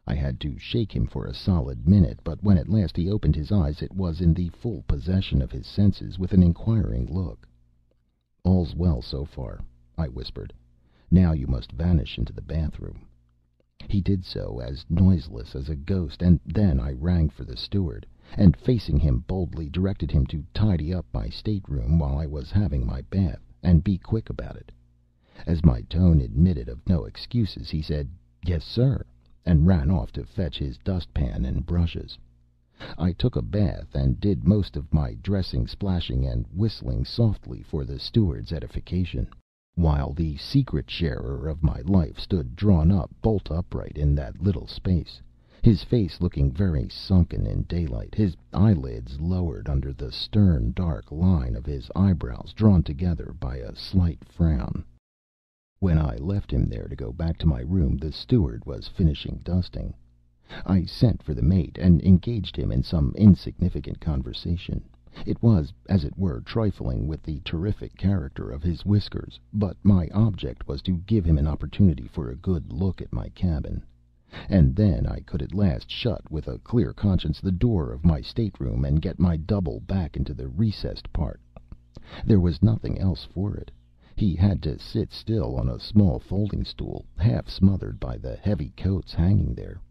[SPEAKER 1] I had to shake him for a solid minute, but when at last he opened his eyes it was in the full possession of his senses, with an inquiring look. "All's well so far," I whispered. "Now you must vanish into the bathroom." He did so, as noiseless as a ghost, and then I rang for the steward, and facing him boldly directed him to tidy up my stateroom while I was having my bath, and be quick about it. As my tone admitted of no excuses, he said, "Yes, sir," and ran off to fetch his dustpan and brushes. I took a bath, and did most of my dressing, splashing, and whistling softly for the steward's edification, while the secret sharer of my life stood drawn up bolt upright in that little space, his face looking very sunken in daylight, his eyelids lowered under the stern dark line of his eyebrows drawn together by a slight frown. When I left him there to go back to my room, the steward was finishing dusting. I sent for the mate, and engaged him in some insignificant conversation. It was, as it were, trifling with the terrific character of his whiskers, but my object was to give him an opportunity for a good look at my cabin. And then I could at last shut with a clear conscience the door of my stateroom, and get my double back into the recessed part. There was nothing else for it. He had to sit still on a small folding stool, half smothered by the heavy coats hanging there.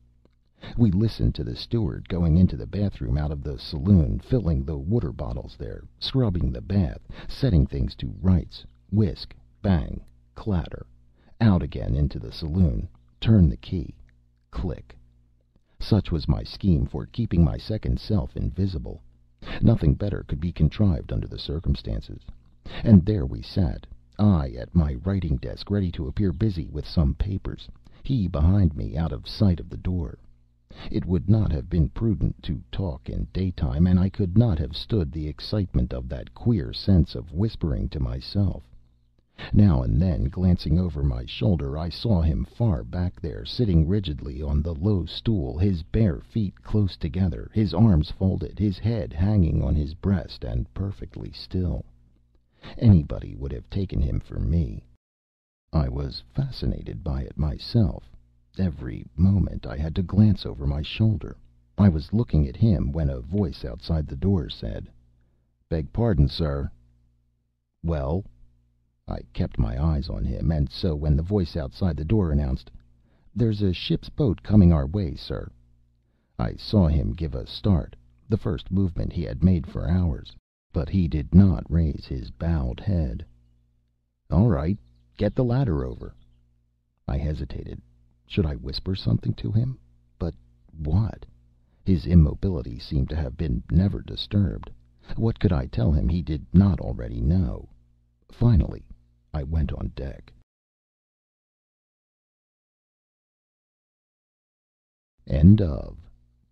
[SPEAKER 1] We listened to the steward going into the bathroom out of the saloon, filling the water bottles there, scrubbing the bath, setting things to rights, whisk, bang, clatter, out again into the saloon, turn the key, click. Such was my scheme for keeping my second self invisible. Nothing better could be contrived under the circumstances. And there we sat, I at my writing desk ready to appear busy with some papers, he behind me out of sight of the door. It would not have been prudent to talk in daytime, and I could not have stood the excitement of that queer sense of whispering to myself. Now and then, glancing over my shoulder, I saw him far back there, sitting rigidly on the low stool, his bare feet close together, his arms folded, his head hanging on his breast, and perfectly still. Anybody would have taken him for me. I was fascinated by it myself. Every moment I had to glance over my shoulder. I was looking at him when a voice outside the door said, "Beg pardon, sir." "Well?" I kept my eyes on him, and so when the voice outside the door announced, "There's a ship's boat coming our way, sir," I saw him give a start, the first movement he had made for hours. But he did not raise his bowed head. "All right. Get the ladder over." I hesitated. Should I whisper something to him? But what? His immobility seemed to have been never disturbed. What could I tell him he did not already know? Finally, I went on deck. End of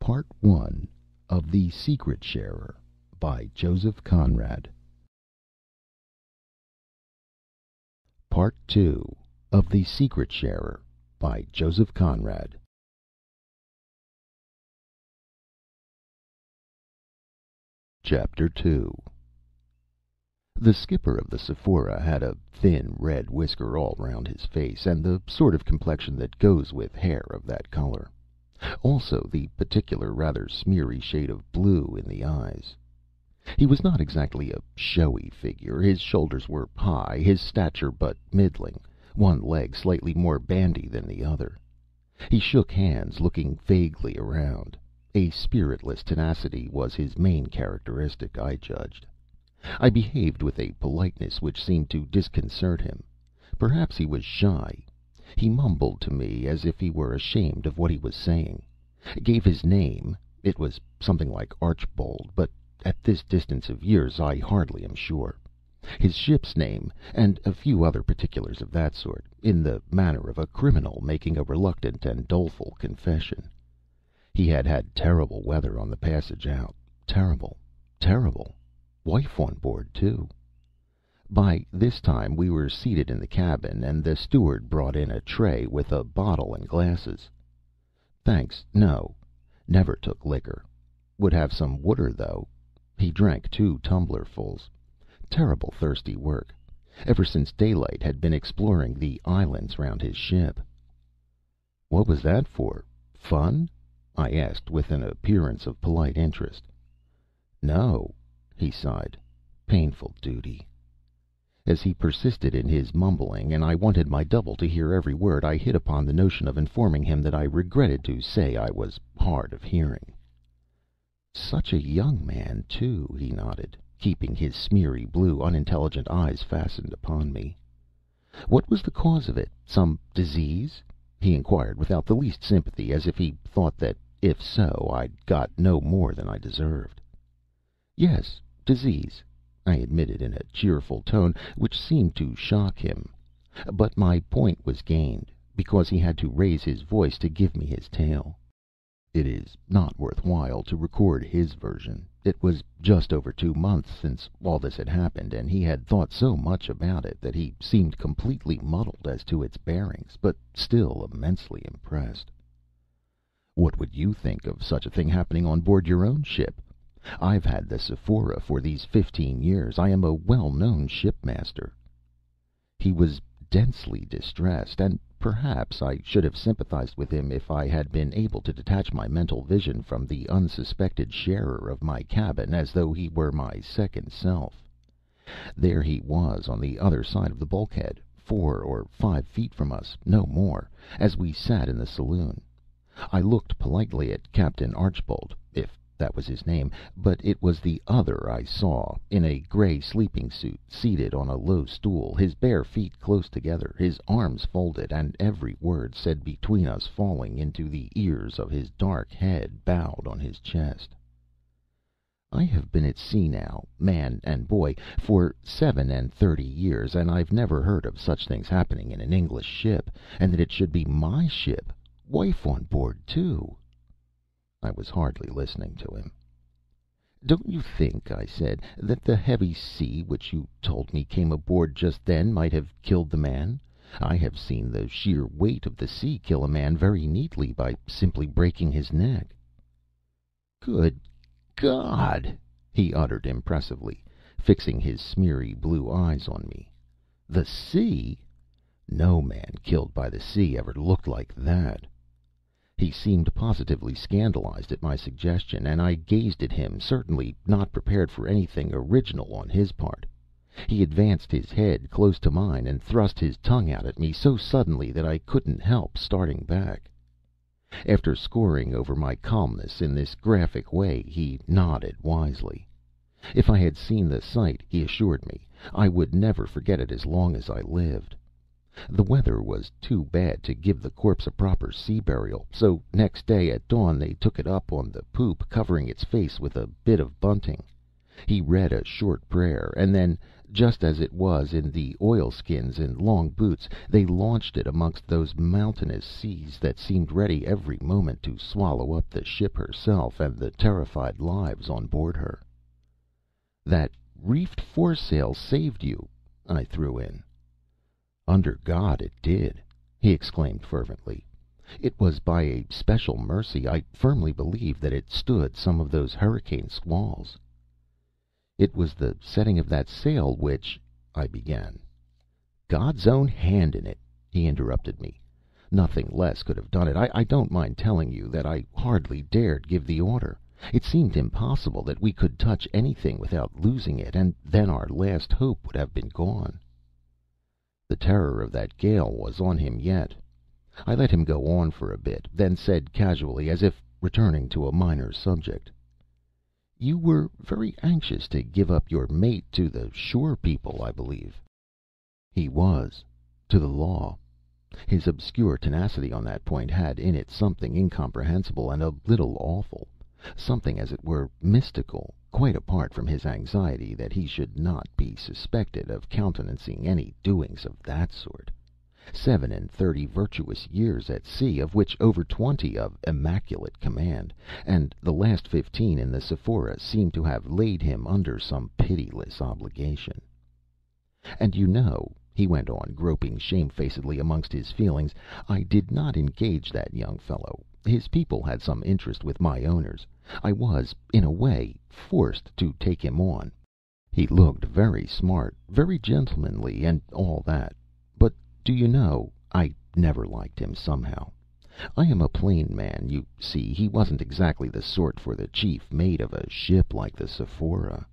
[SPEAKER 1] Part 1 of The Secret Sharer by Joseph Conrad. Part 2 of The Secret Sharer by Joseph Conrad. Chapter 2. The skipper of the Sephora had a thin red whisker all round his face, and the sort of complexion that goes with hair of that color. Also the particular rather smeary shade of blue in the eyes. He was not exactly a showy figure. His shoulders were high, his stature but middling, one leg slightly more bandy than the other. He shook hands, looking vaguely around. A spiritless tenacity was his main characteristic, I judged. I behaved with a politeness which seemed to disconcert him. Perhaps he was shy. He mumbled to me as if he were ashamed of what he was saying. Gave his name. It was something like Archbold, but at this distance of years I hardly am sure. His ship's name, and a few other particulars of that sort, in the manner of a criminal making a reluctant and doleful confession. He had had terrible weather on the passage out. Terrible. Terrible. Wife on board, too. By this time we were seated in the cabin, and the steward brought in a tray with a bottle and glasses. Thanks, no. Never took liquor. Would have some water, though. He drank 2 tumblerfuls. Terrible thirsty work. Ever since daylight had been exploring the islands round his ship. What was that for? Fun? I asked, with an appearance of polite interest. No, he sighed. Painful duty. As he persisted in his mumbling, and I wanted my double to hear every word, I hit upon the notion of informing him that I regretted to say I was hard of hearing. Such a young man, too, he nodded, keeping his smeary blue, unintelligent eyes fastened upon me. What was the cause of it? Some disease? He inquired without the least sympathy, as if he thought that, if so, I'd got no more than I deserved. Yes, disease, I admitted in a cheerful tone which seemed to shock him. But my point was gained, because he had to raise his voice to give me his tale. It is not worth while to record his version. It was just over 2 months since all this had happened, and he had thought so much about it that he seemed completely muddled as to its bearings, but still immensely impressed. What would you think of such a thing happening on board your own ship? I've had the Sephora for these 15 years. I am a well-known shipmaster. He was densely distressed, and perhaps I should have sympathized with him if I had been able to detach my mental vision from the unsuspected sharer of my cabin, as though he were my second self. There he was on the other side of the bulkhead, 4 or 5 feet from us, no more, as we sat in the saloon. I looked politely at Captain Archbold, if that was his name, but it was the other I saw, in a gray sleeping suit, seated on a low stool, his bare feet close together, his arms folded, and every word said between us falling into the ears of his dark head bowed on his chest. I have been at sea now, man and boy, for 37 years, and I've never heard of such things happening in an English ship, and that it should be my ship, wife on board, too. I was hardly listening to him. Don't you think, I said, that the heavy sea which you told me came aboard just then might have killed the man? I have seen the sheer weight of the sea kill a man very neatly by simply breaking his neck. Good God! He uttered impressively, fixing his smeary blue eyes on me. The sea? No man killed by the sea ever looked like that. He seemed positively scandalized at my suggestion, and I gazed at him, certainly not prepared for anything original on his part. He advanced his head close to mine and thrust his tongue out at me so suddenly that I couldn't help starting back. After scoring over my calmness in this graphic way, he nodded wisely. If I had seen the sight, he assured me, I would never forget it as long as I lived. The weather was too bad to give the corpse a proper sea burial, so next day at dawn they took it up on the poop, covering its face with a bit of bunting. He read a short prayer, and then, just as it was in the oilskins and long boots, they launched it amongst those mountainous seas that seemed ready every moment to swallow up the ship herself and the terrified lives on board her. That reefed foresail saved you, I threw in. Under God, it did, he exclaimed fervently. It was by a special mercy. I firmly believe that it stood some of those hurricane squalls. It was the setting of that sail which I began. God's own hand in it, he interrupted me. Nothing less could have done it. I don't mind telling you that I hardly dared give the order. It seemed impossible that we could touch anything without losing it, and then our last hope would have been gone. The terror of that gale was on him yet. I let him go on for a bit, then said casually, as if returning to a minor subject: "You were very anxious to give up your mate to the shore people, I believe." He was. To the law. His obscure tenacity on that point had in it something incomprehensible and a little awful, something, as it were, mystical, quite apart from his anxiety that he should not be suspected of countenancing any doings of that sort. 37 virtuous years at sea, of which over 20 of immaculate command, and the last 15 in the Sephora, seemed to have laid him under some pitiless obligation. "And you know," he went on, groping shamefacedly amongst his feelings, "I did not engage that young fellow. His people had some interest with my owners. I was, in a way, forced to take him on. He looked very smart, very gentlemanly, and all that. But, do you know, I never liked him, somehow. I am a plain man, you see. He wasn't exactly the sort for the chief mate of a ship like the Sephora."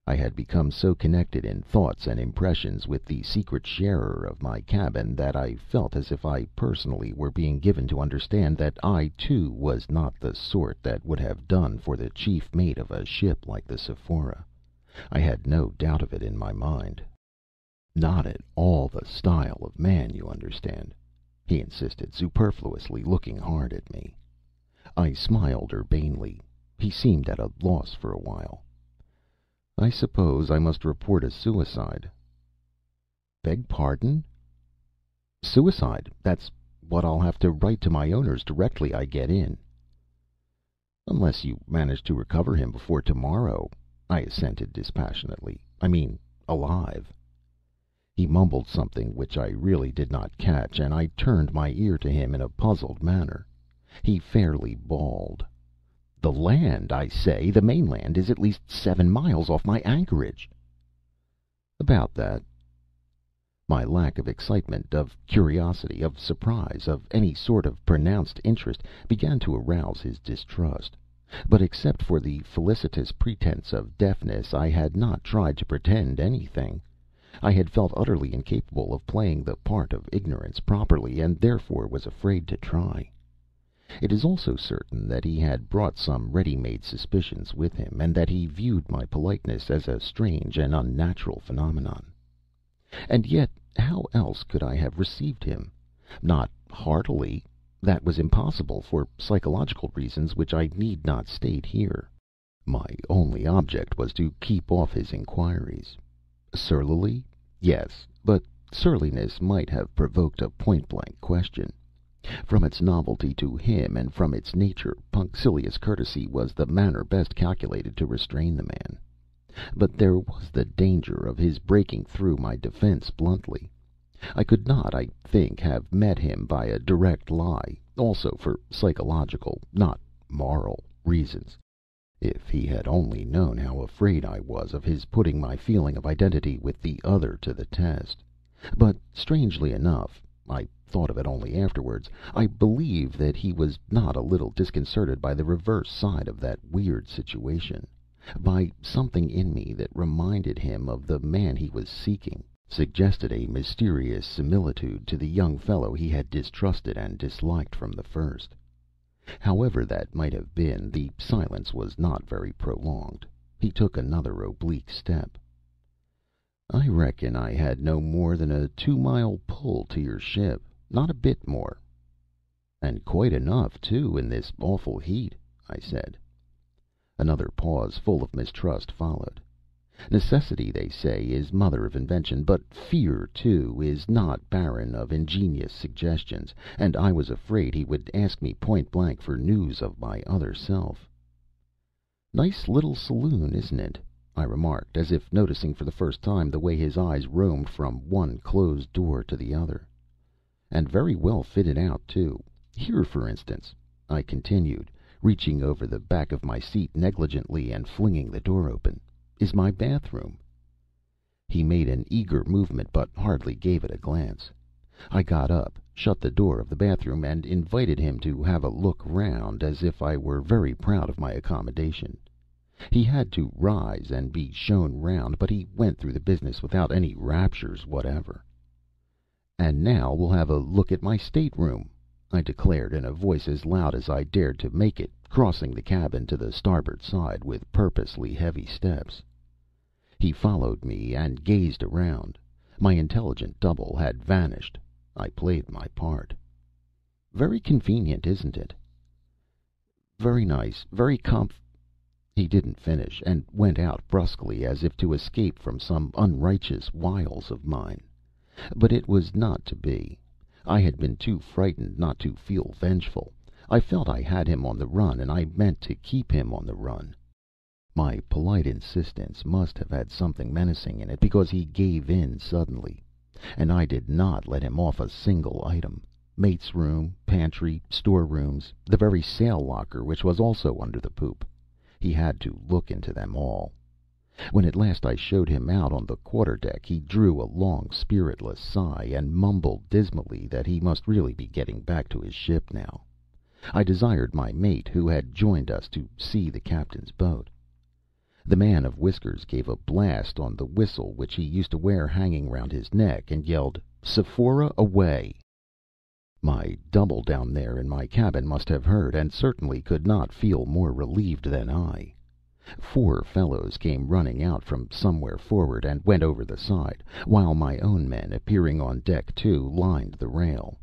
[SPEAKER 1] I had become so connected in thoughts and impressions with the secret sharer of my cabin that I felt as if I personally were being given to understand that I, too, was not the sort that would have done for the chief mate of a ship like the Sephora. I had no doubt of it in my mind. "Not at all the style of man, you understand," he insisted superfluously, looking hard at me. I smiled urbanely. He seemed at a loss for a while. "I suppose I must report a suicide." "Beg pardon?" "Suicide. That's what I'll have to write to my owners directly I get in." "Unless you manage to recover him before tomorrow," I assented dispassionately. "I mean, alive." He mumbled something which I really did not catch, and I turned my ear to him in a puzzled manner. He fairly bawled: "The land, I say, the mainland, is at least 7 miles off my anchorage." "About that." My lack of excitement, of curiosity, of surprise, of any sort of pronounced interest, began to arouse his distrust. But except for the felicitous pretense of deafness, I had not tried to pretend anything. I had felt utterly incapable of playing the part of ignorance properly, and therefore was afraid to try. It is also certain that he had brought some ready-made suspicions with him, and that he viewed my politeness as a strange and unnatural phenomenon. And yet, how else could I have received him? Not heartily. That was impossible, for psychological reasons which I need not state here. My only object was to keep off his inquiries. Surlily? Yes, but surliness might have provoked a point-blank question. From its novelty to him, and from its nature, punctilious courtesy was the manner best calculated to restrain the man. But there was the danger of his breaking through my defense bluntly. I could not, I think, have met him by a direct lie, also for psychological, not moral, reasons. If he had only known how afraid I was of his putting my feeling of identity with the other to the test. But, strangely enough, I thought of it only afterwards, I believe that he was not a little disconcerted by the reverse side of that weird situation, by something in me that reminded him of the man he was seeking, suggested a mysterious similitude to the young fellow he had distrusted and disliked from the first. However that might have been, the silence was not very prolonged. He took another oblique step. "I reckon I had no more than a 2-mile pull to your ship. Not a bit more." "And quite enough, too, in this awful heat," I said. Another pause full of mistrust followed. Necessity, they say, is mother of invention, but fear, too, is not barren of ingenious suggestions, and I was afraid he would ask me point blank for news of my other self. "Nice little saloon, isn't it?" I remarked, as if noticing for the first time the way his eyes roamed from one closed door to the other. "And very well fitted out, too. Here, for instance," I continued, reaching over the back of my seat negligently and flinging the door open, "is my bathroom." He made an eager movement, but hardly gave it a glance. I got up, shut the door of the bathroom, and invited him to have a look round, as if I were very proud of my accommodation. He had to rise and be shown round, but he went through the business without any raptures whatever. "And now we'll have a look at my stateroom," I declared in a voice as loud as I dared to make it, crossing the cabin to the starboard side with purposely heavy steps. He followed me and gazed around. My intelligent double had vanished. I played my part. "Very convenient, isn't it?" "Very nice. Very comf—" He didn't finish, and went out brusquely as if to escape from some unrighteous wiles of mine. But it was not to be. I had been too frightened not to feel vengeful. I felt I had him on the run, and I meant to keep him on the run. My polite insistence must have had something menacing in it, because he gave in suddenly. And I did not let him off a single item. Mate's room, pantry, storerooms, the very sail locker, which was also under the poop. He had to look into them all. When at last I showed him out on the quarter-deck, he drew a long, spiritless sigh, and mumbled dismally that he must really be getting back to his ship now. I desired my mate, who had joined us, to see the captain's boat. The man of whiskers gave a blast on the whistle which he used to wear hanging round his neck, and yelled, "Sephora, away!" My double down there in my cabin must have heard, and certainly could not feel more relieved than I. 4 fellows came running out from somewhere forward and went over the side, while my own men, appearing on deck too, lined the rail.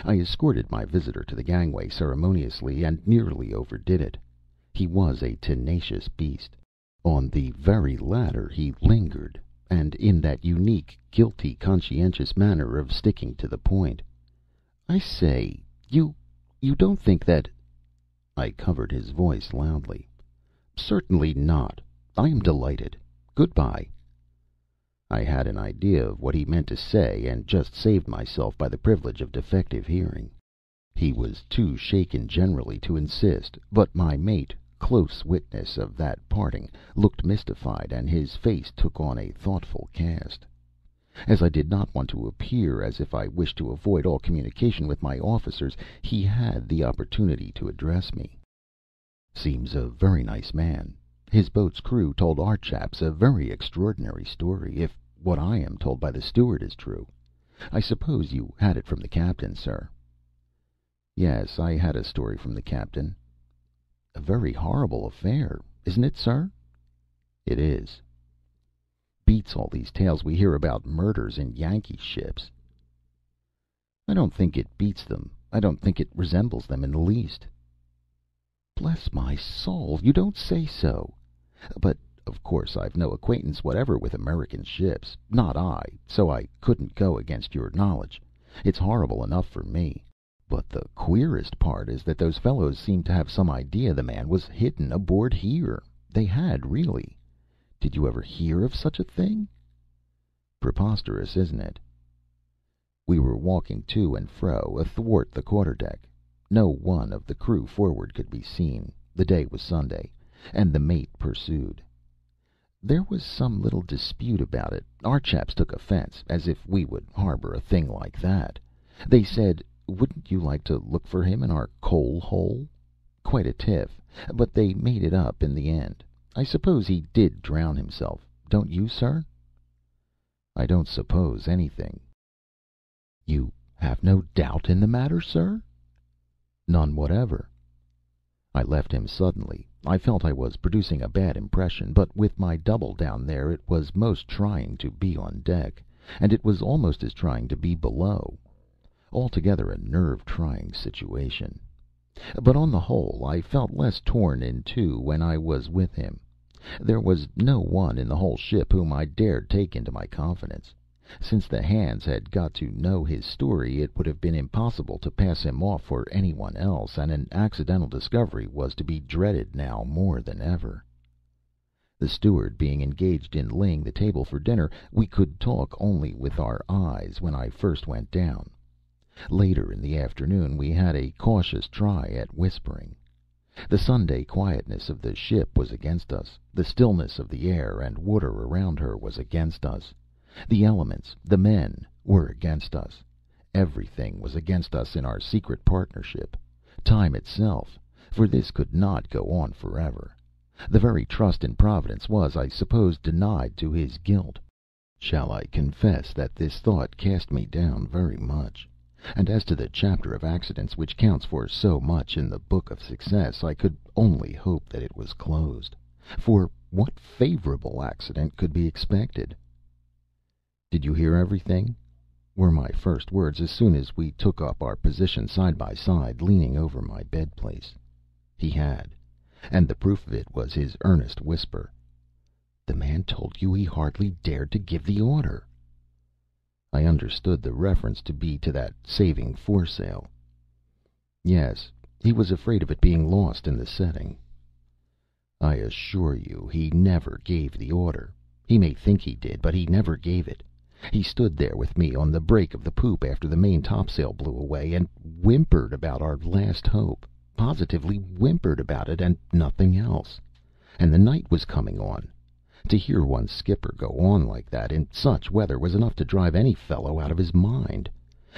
[SPEAKER 1] I escorted my visitor to the gangway ceremoniously, and nearly overdid it. He was a tenacious beast. On the very ladder he lingered, and in that unique, guilty, conscientious manner of sticking to the point. "I say, you don't think that—" I covered his voice loudly. "Certainly not. I am delighted. Good-bye." I had an idea of what he meant to say, and just saved myself by the privilege of defective hearing. He was too shaken generally to insist, but my mate, close witness of that parting, looked mystified, and his face took on a thoughtful cast. As I did not want to appear as if I wished to avoid all communication with my officers, he had the opportunity to address me. "Seems a very nice man. His boat's crew told our chaps a very extraordinary story, if what I am told by the steward is true. I suppose you had it from the captain, sir?" "Yes, I had a story from the captain." "A very horrible affair, isn't it, sir?" "It is." "Beats all these tales we hear about murders in Yankee ships." "I don't think it beats them. I don't think it resembles them in the least." "Bless my soul, you don't say so! But, of course, I've no acquaintance whatever with American ships. Not I, so I couldn't go against your knowledge. It's horrible enough for me. But the queerest part is that those fellows seemed to have some idea the man was hidden aboard here. They had, really. Did you ever hear of such a thing?" "Preposterous, isn't it?" We were walking to and fro athwart the quarter-deck. No one of the crew forward could be seen. The day was Sunday, and the mate pursued. "There was some little dispute about it. Our chaps took offense, as if we would harbor a thing like that. They said, 'Wouldn't you like to look for him in our coal hole?' Quite a tiff, but they made it up in the end. I suppose he did drown himself. Don't you, sir?" "I don't suppose anything." "You have no doubt in the matter, sir?" "None whatever." I left him suddenly. I felt I was producing a bad impression, but with my double down there it was most trying to be on deck, and it was almost as trying to be below. Altogether a nerve-trying situation. But on the whole I felt less torn in two when I was with him. There was no one in the whole ship whom I dared take into my confidence. Since the hands had got to know his story, it would have been impossible to pass him off for any one else, and an accidental discovery was to be dreaded now more than ever. The steward being engaged in laying the table for dinner, we could talk only with our eyes when I first went down. Later in the afternoon we had a cautious try at whispering. The Sunday quietness of the ship was against us. The stillness of the air and water around her was against us. The elements, the men, were against us. Everything was against us in our secret partnership. Time itself, for this could not go on forever. The very trust in Providence was, I suppose, denied to his guilt. Shall I confess that this thought cast me down very much? And as to the chapter of accidents which counts for so much in the book of success, I could only hope that it was closed. For what favorable accident could be expected? "Did you hear everything?" were my first words as soon as we took up our position side by side, leaning over my bed place. He had, and the proof of it was his earnest whisper: "The man told you he hardly dared to give the order." I understood the reference to be to that saving foresail. "Yes, he was afraid of it being lost in the setting." "I assure you he never gave the order. He may think he did, but he never gave it. He stood there with me on the break of the poop after the main topsail blew away, and whimpered about our last hope, positively whimpered about it and nothing else. And the night was coming on. To hear one's skipper go on like that in such weather was enough to drive any fellow out of his mind.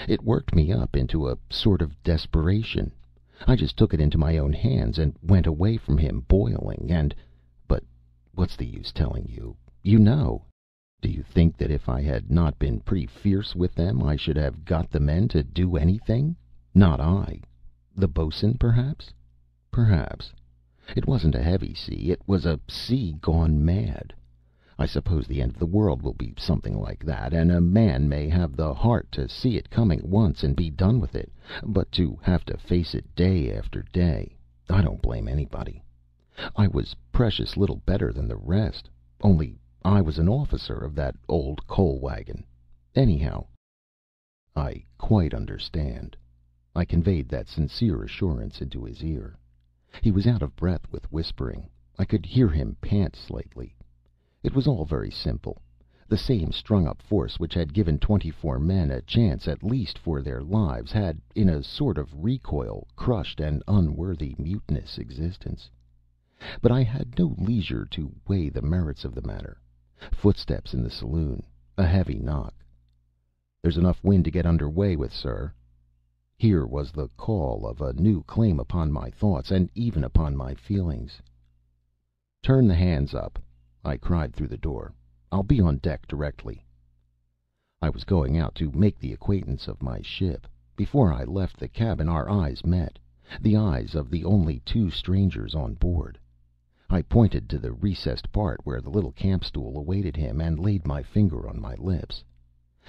[SPEAKER 1] It worked me up into a sort of desperation. I just took it into my own hands and went away from him boiling, and but what's the use telling you? You know. Do you think that if I had not been pretty fierce with them I should have got the men to do anything? Not I. The bo'sun, perhaps? Perhaps. It wasn't a heavy sea. It was a sea gone mad. I suppose the end of the world will be something like that, and a man may have the heart to see it coming once and be done with it, but to have to face it day after day, I don't blame anybody. I was precious little better than the rest, only I was an officer of that old coal wagon. Anyhow, I quite understand. I conveyed that sincere assurance into his ear. He was out of breath with whispering. I could hear him pant slightly. It was all very simple. The same strung-up force which had given 24 men a chance at least for their lives had, in a sort of recoil, crushed an unworthy, mutinous existence. But I had no leisure to weigh the merits of the matter. Footsteps in the saloon. A heavy knock. "There's enough wind to get under way with, sir." Here was the call of a new claim upon my thoughts, and even upon my feelings. "Turn the hands up," I cried through the door. "I'll be on deck directly." I was going out to make the acquaintance of my ship. Before I left the cabin our eyes met, the eyes of the only two strangers on board. I pointed to the recessed part where the little camp stool awaited him, and laid my finger on my lips.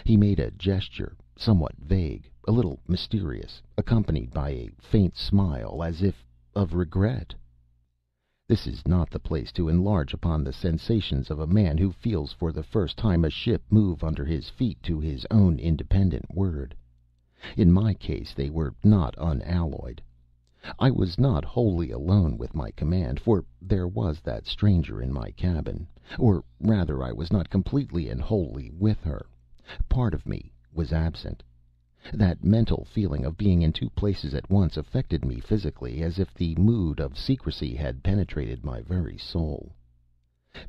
[SPEAKER 1] He made a gesture, somewhat vague, a little mysterious, accompanied by a faint smile, as if of regret. This is not the place to enlarge upon the sensations of a man who feels for the first time a ship move under his feet to his own independent word. In my case they were not unalloyed. I was not wholly alone with my command, for there was that stranger in my cabin, or rather I was not completely and wholly with her. Part of me was absent. That mental feeling of being in two places at once affected me physically, as if the mood of secrecy had penetrated my very soul.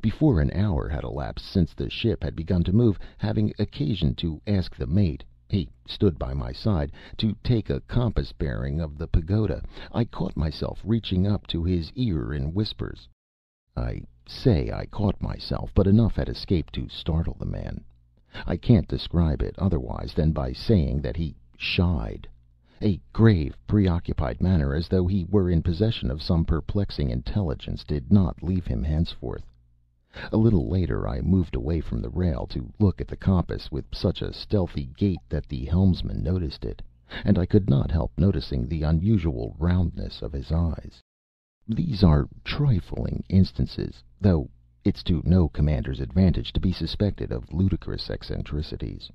[SPEAKER 1] Before an hour had elapsed since the ship had begun to move, having occasion to ask the mate, he stood by my side, to take a compass bearing of the pagoda, I caught myself reaching up to his ear in whispers. I say I caught myself, but enough had escaped to startle the man. I can't describe it otherwise than by saying that he shied. A grave, preoccupied manner, as though he were in possession of some perplexing intelligence, did not leave him henceforth. A little later I moved away from the rail to look at the compass with such a stealthy gait that the helmsman noticed it, and I could not help noticing the unusual roundness of his eyes. These are trifling instances, though it's to no commander's advantage to be suspected of ludicrous eccentricities.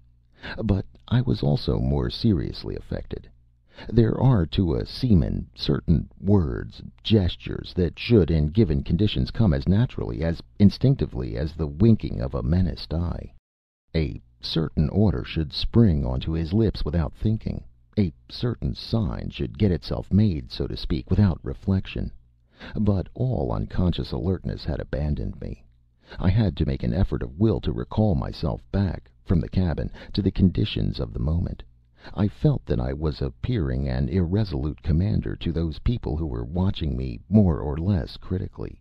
[SPEAKER 1] But I was also more seriously affected. There are to a seaman certain words, gestures, that should in given conditions come as naturally, as instinctively, as the winking of a menaced eye. A certain order should spring onto his lips without thinking. A certain sign should get itself made, so to speak, without reflection. But all unconscious alertness had abandoned me. I had to make an effort of will to recall myself back, from the cabin, to the conditions of the moment. I felt that I was appearing an irresolute commander to those people who were watching me more or less critically.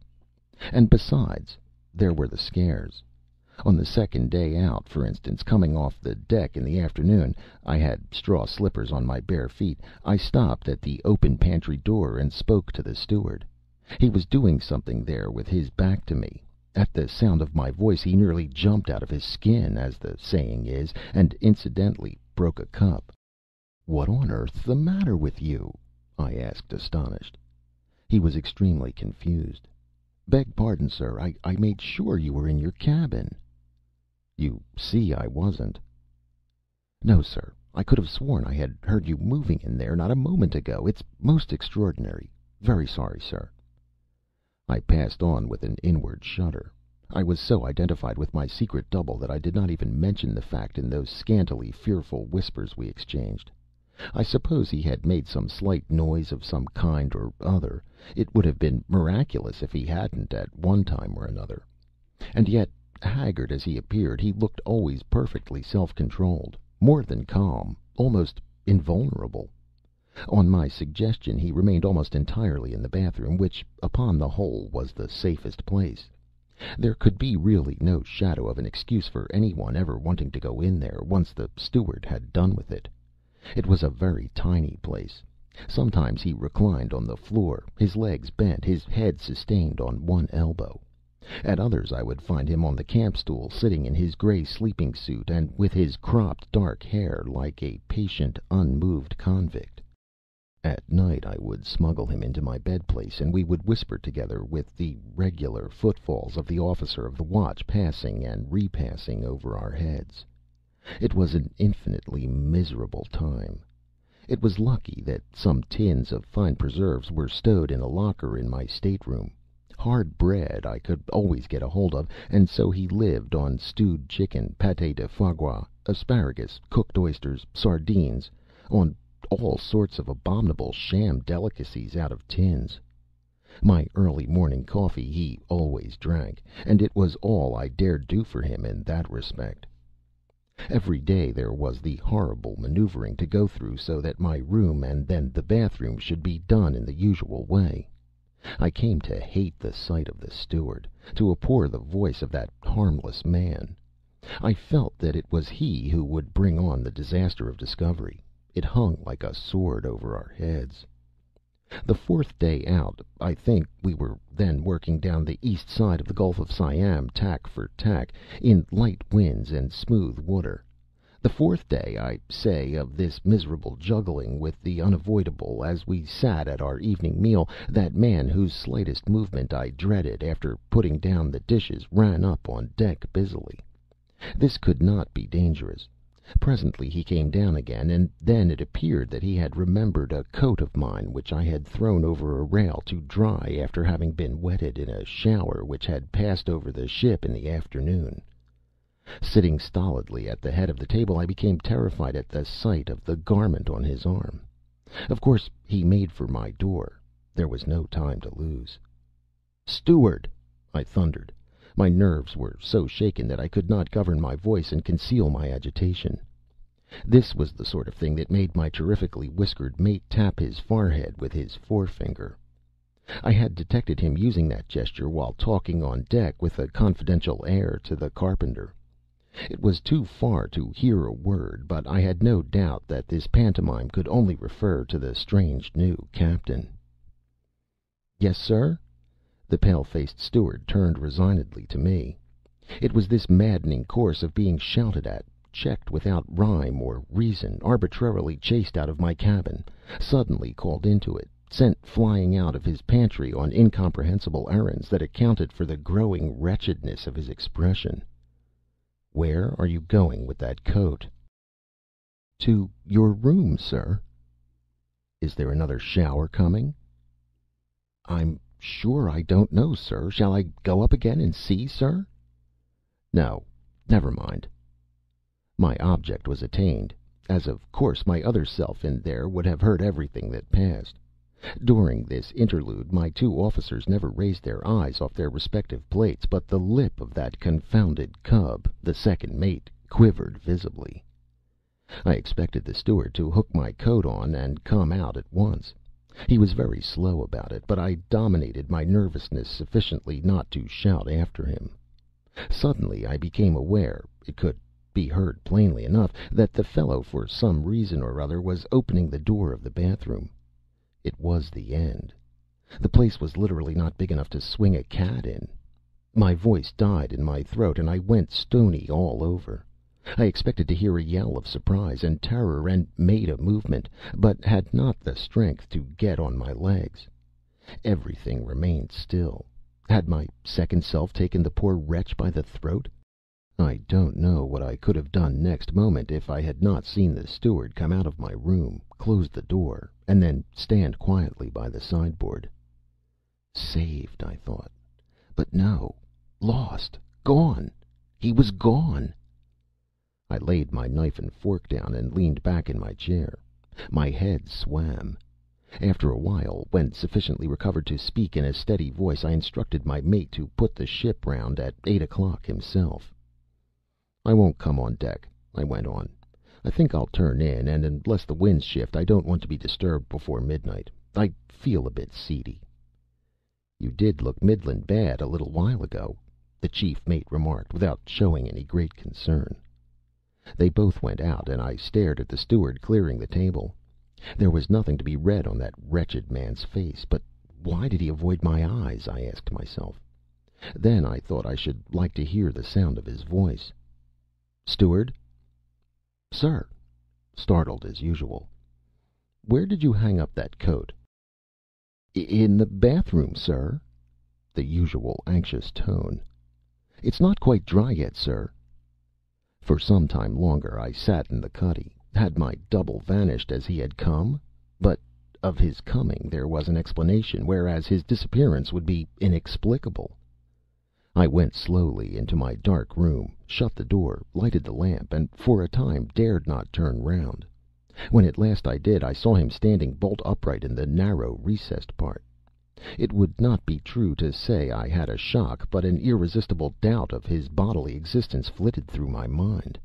[SPEAKER 1] And besides, there were the scares. On the second day out, for instance, coming off the deck in the afternoon (I had straw slippers on my bare feet), I stopped at the open pantry door and spoke to the steward. He was doing something there with his back to me. At the sound of my voice he nearly jumped out of his skin, as the saying is, and incidentally broke a cup. "What on earth's the matter with you?" I asked, astonished. He was extremely confused. "Beg pardon, sir. I made sure you were in your cabin." "You see I wasn't." "No, sir. I could have sworn I had heard you moving in there not a moment ago. It's most extraordinary. Very sorry, sir." I passed on with an inward shudder. I was so identified with my secret double that I did not even mention the fact in those scantily fearful whispers we exchanged. I suppose he had made some slight noise of some kind or other. It would have been miraculous if he hadn't at one time or another. And yet, haggard as he appeared, he looked always perfectly self-controlled, more than calm, almost invulnerable. On my suggestion he remained almost entirely in the bathroom, which, upon the whole, was the safest place. There could be really no shadow of an excuse for anyone ever wanting to go in there, once the steward had done with it. It was a very tiny place. Sometimes he reclined on the floor, his legs bent, his head sustained on one elbow. At others I would find him on the camp stool, sitting in his gray sleeping suit, and with his cropped dark hair, like a patient, unmoved convict. At night I would smuggle him into my bed place, and we would whisper together, with the regular footfalls of the officer of the watch passing and repassing over our heads. It was an infinitely miserable time. It was lucky that some tins of fine preserves were stowed in a locker in my stateroom. Hard bread I could always get hold of, and so he lived on stewed chicken, pâté de foie gras, asparagus, cooked oysters, sardines, on all sorts of abominable sham delicacies out of tins. My early morning coffee he always drank, and it was all I dared do for him in that respect. Every day there was the horrible maneuvering to go through so that my room and then the bathroom should be done in the usual way. I came to hate the sight of the steward, to abhor the voice of that harmless man. I felt that it was he who would bring on the disaster of discovery. It hung like a sword over our heads. The fourth day out, I think, we were then working down the east side of the Gulf of Siam, tack for tack, in light winds and smooth water. The fourth day, I say, of this miserable juggling with the unavoidable, as we sat at our evening meal, that man whose slightest movement I dreaded, after putting down the dishes, ran up on deck busily. This could not be dangerous. Presently he came down again, and then it appeared that he had remembered a coat of mine which I had thrown over a rail to dry after having been wetted in a shower which had passed over the ship in the afternoon. Sitting stolidly at the head of the table, I became terrified at the sight of the garment on his arm. Of course he made for my door. There was no time to lose. "Steward!" I thundered. My nerves were so shaken that I could not govern my voice and conceal my agitation. This was the sort of thing that made my terrifically whiskered mate tap his forehead with his forefinger. I had detected him using that gesture while talking on deck with a confidential air to the carpenter. It was too far to hear a word, but I had no doubt that this pantomime could only refer to the strange new captain. "Yes, sir?" The pale-faced steward turned resignedly to me. It was this maddening course of being shouted at, checked without rhyme or reason, arbitrarily chased out of my cabin, suddenly called into it, sent flying out of his pantry on incomprehensible errands, that accounted for the growing wretchedness of his expression. "Where are you going with that coat?" "To your room, sir." "Is there another shower coming?" "I'm sure I don't know, sir. Shall I go up again and see, sir?" "No, never mind." My object was attained, as of course my other self in there would have heard everything that passed. During this interlude my two officers never raised their eyes off their respective plates, but the lip of that confounded cub, the second mate, quivered visibly. I expected the steward to hook my coat on and come out at once. He was very slow about it, but I dominated my nervousness sufficiently not to shout after him. Suddenly I became aware, it could be heard plainly enough, that the fellow for some reason or other was opening the door of the bathroom. It was the end. The place was literally not big enough to swing a cat in. My voice died in my throat and I went stony all over. I expected to hear a yell of surprise and terror and made a movement, but had not the strength to get on my legs. Everything remained still. Had my second self taken the poor wretch by the throat? I don't know what I could have done next moment if I had not seen the steward come out of my room, close the door, and then stand quietly by the sideboard. Saved, I thought. But no. Lost. Gone. He was gone. I laid my knife and fork down and leaned back in my chair. My head swam. After a while, when sufficiently recovered to speak in a steady voice, I instructed my mate to put the ship round at 8 o'clock himself. "I won't come on deck," I went on. "I think I'll turn in, and unless the winds shift, I don't want to be disturbed before midnight. I feel a bit seedy." "You did look middlin' bad a little while ago," the chief mate remarked, without showing any great concern. They both went out, and I stared at the steward clearing the table. There was nothing to be read on that wretched man's face, but why did he avoid my eyes, I asked myself. Then I thought I should like to hear the sound of his voice. "Steward?" "Sir?" Startled as usual. "Where did you hang up that coat?" "In the bathroom, sir." The usual anxious tone. "It's not quite dry yet, sir." For some time longer I sat in the cuddy. Had my double vanished as he had come? But of his coming there was an explanation, whereas his disappearance would be inexplicable. I went slowly into my dark room, shut the door, lighted the lamp, and for a time dared not turn round. When at last I did, I saw him standing bolt upright in the narrow, recessed part. It would not be true to say I had a shock, but an irresistible doubt of his bodily existence flitted through my mind.